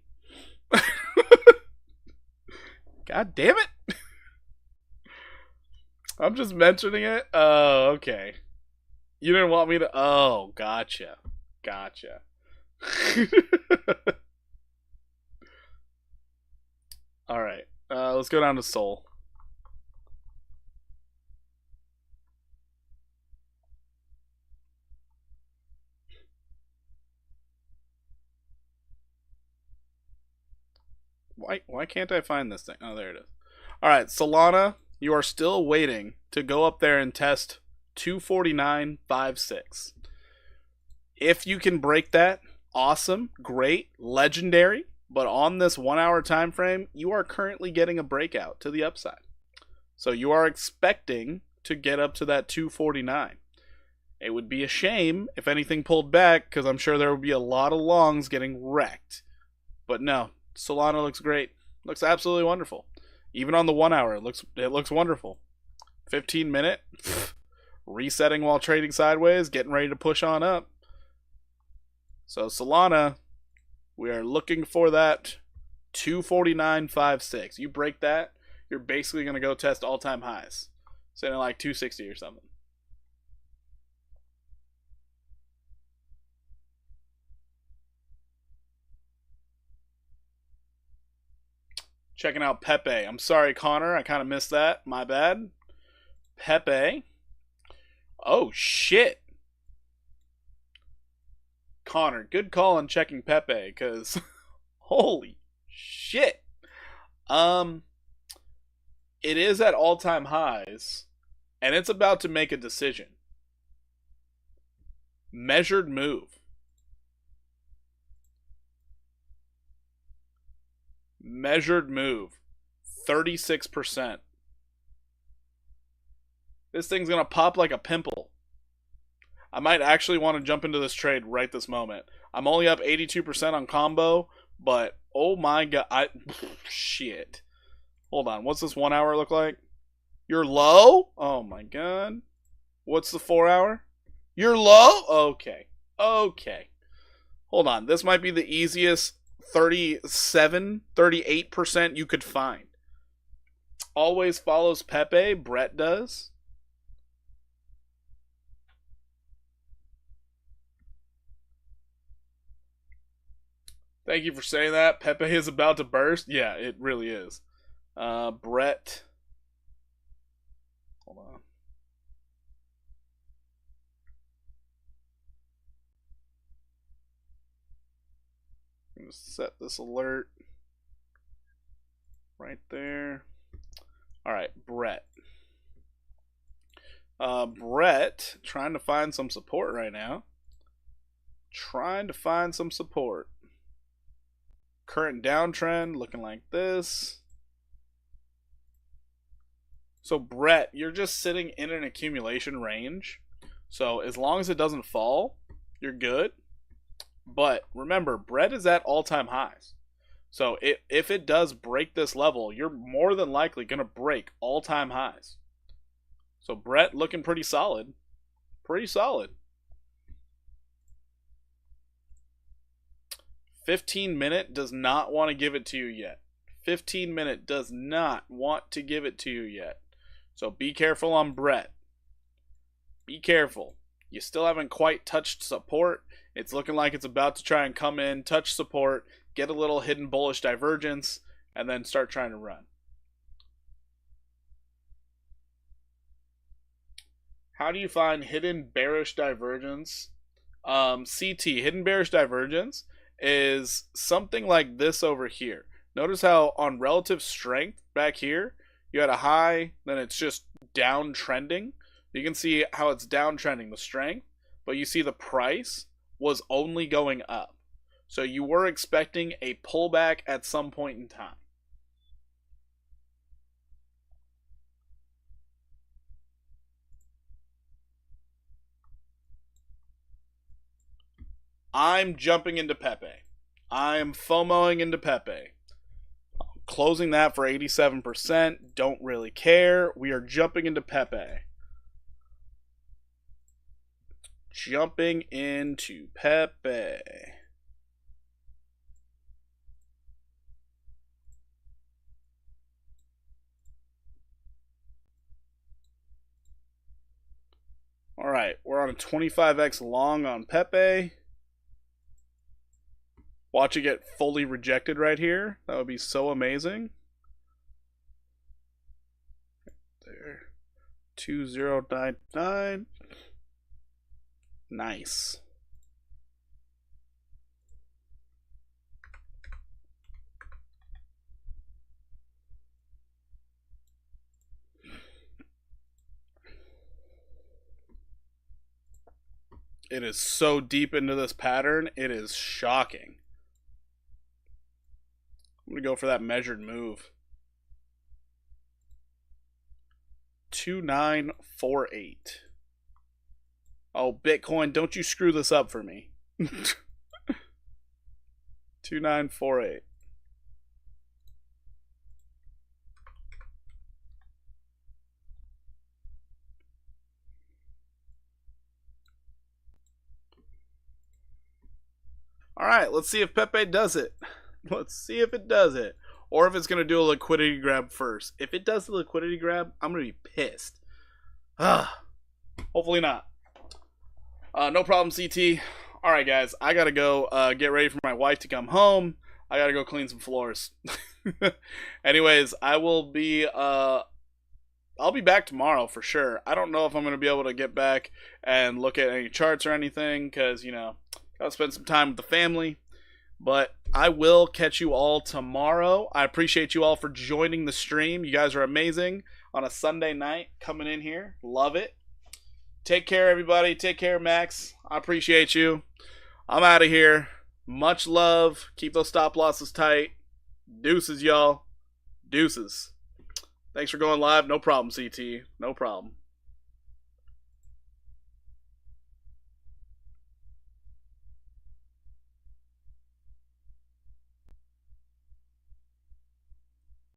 God damn it. I'm just mentioning it. Oh, okay. You didn't want me to... Oh, gotcha. Alright. Let's go down to Sol. Why can't I find this thing? Oh, there it is. Alright, Solana, you are still waiting to go up there and test 249.56. If you can break that, awesome, great, legendary. But on this 1 hour time frame, you are currently getting a breakout to the upside. So you are expecting to get up to that 249. It would be a shame if anything pulled back, because I'm sure there would be a lot of longs getting wrecked. But no, Solana looks great. Looks absolutely wonderful. Even on the 1 hour, it looks wonderful. 15-minute, resetting while trading sideways, getting ready to push on up. So Solana, we are looking for that 249.56. You break that, you're basically going to go test all-time highs. Sitting at like 260 or something. Checking out Pepe. I'm sorry, Connor. I kind of missed that. My bad. Pepe. Oh, shit. Connor, good call on checking Pepe, because holy shit. It is at all-time highs, and it's about to make a decision. Measured move. Measured move. 36%. This thing's going to pop like a pimple. I might actually want to jump into this trade right this moment. I'm only up 82% on combo, but oh my god. Shit. Hold on. What's this 1 hour look like? You're low? Oh my god. What's the 4 hour? You're low? Okay. Hold on. This might be the easiest 38% you could find. Always follows Pepe. Brett does. Thank you for saying that. Pepe is about to burst. Yeah, it really is. Brett. Hold on. I'm going to set this alert right there. All right, Brett. Brett, trying to find some support right now. Current downtrend looking like this. So Brett, you're just sitting in an accumulation range. So as long as it doesn't fall, you're good. But remember, Brett is at all-time highs. So if it does break this level, you're more than likely going to break all-time highs. So Brett looking pretty solid. 15-minute does not want to give it to you yet. 15-minute does not want to give it to you yet. So be careful on Brett. Be careful. You still haven't quite touched support. It's looking like it's about to try and come in, touch support, get a little hidden bullish divergence, and then start trying to run. How do you find hidden bearish divergence? CT, hidden bearish divergence, is something like this over here. Notice how on relative strength back here, you had a high, then it's just downtrending. You can see how it's downtrending, the strength, but you see the price was only going up. So you were expecting a pullback at some point in time. I'm jumping into Pepe. I'm FOMOing into Pepe. Closing that for 87%. Don't really care. We are jumping into Pepe. Jumping into Pepe. All right, we're on a 25x long on Pepe. Watch it get fully rejected right here. That would be so amazing. There. 2099. Nice. It is so deep into this pattern, it is shocking. I'm going to go for that measured move. 2948. Oh, Bitcoin, don't you screw this up for me. 2948. All right, let's see if Pepe does it. Let's see if it does it. Or if it's going to do a liquidity grab first. If it does the liquidity grab, I'm going to be pissed. Hopefully not. No problem, CT. All right, guys. I got to go get ready for my wife to come home. I got to go clean some floors. Anyways, I'll be back tomorrow for sure. I don't know if I'm going to be able to get back and look at any charts or anything because, you know, got to spend some time with the family. But I will catch you all tomorrow. I appreciate you all for joining the stream. You guys are amazing on a Sunday night coming in here. Love it. Take care, everybody. Take care, Max. I appreciate you. I'm out of here. Much love. Keep those stop losses tight. Deuces, y'all. Deuces. Thanks for going live. No problem, CT. No problem.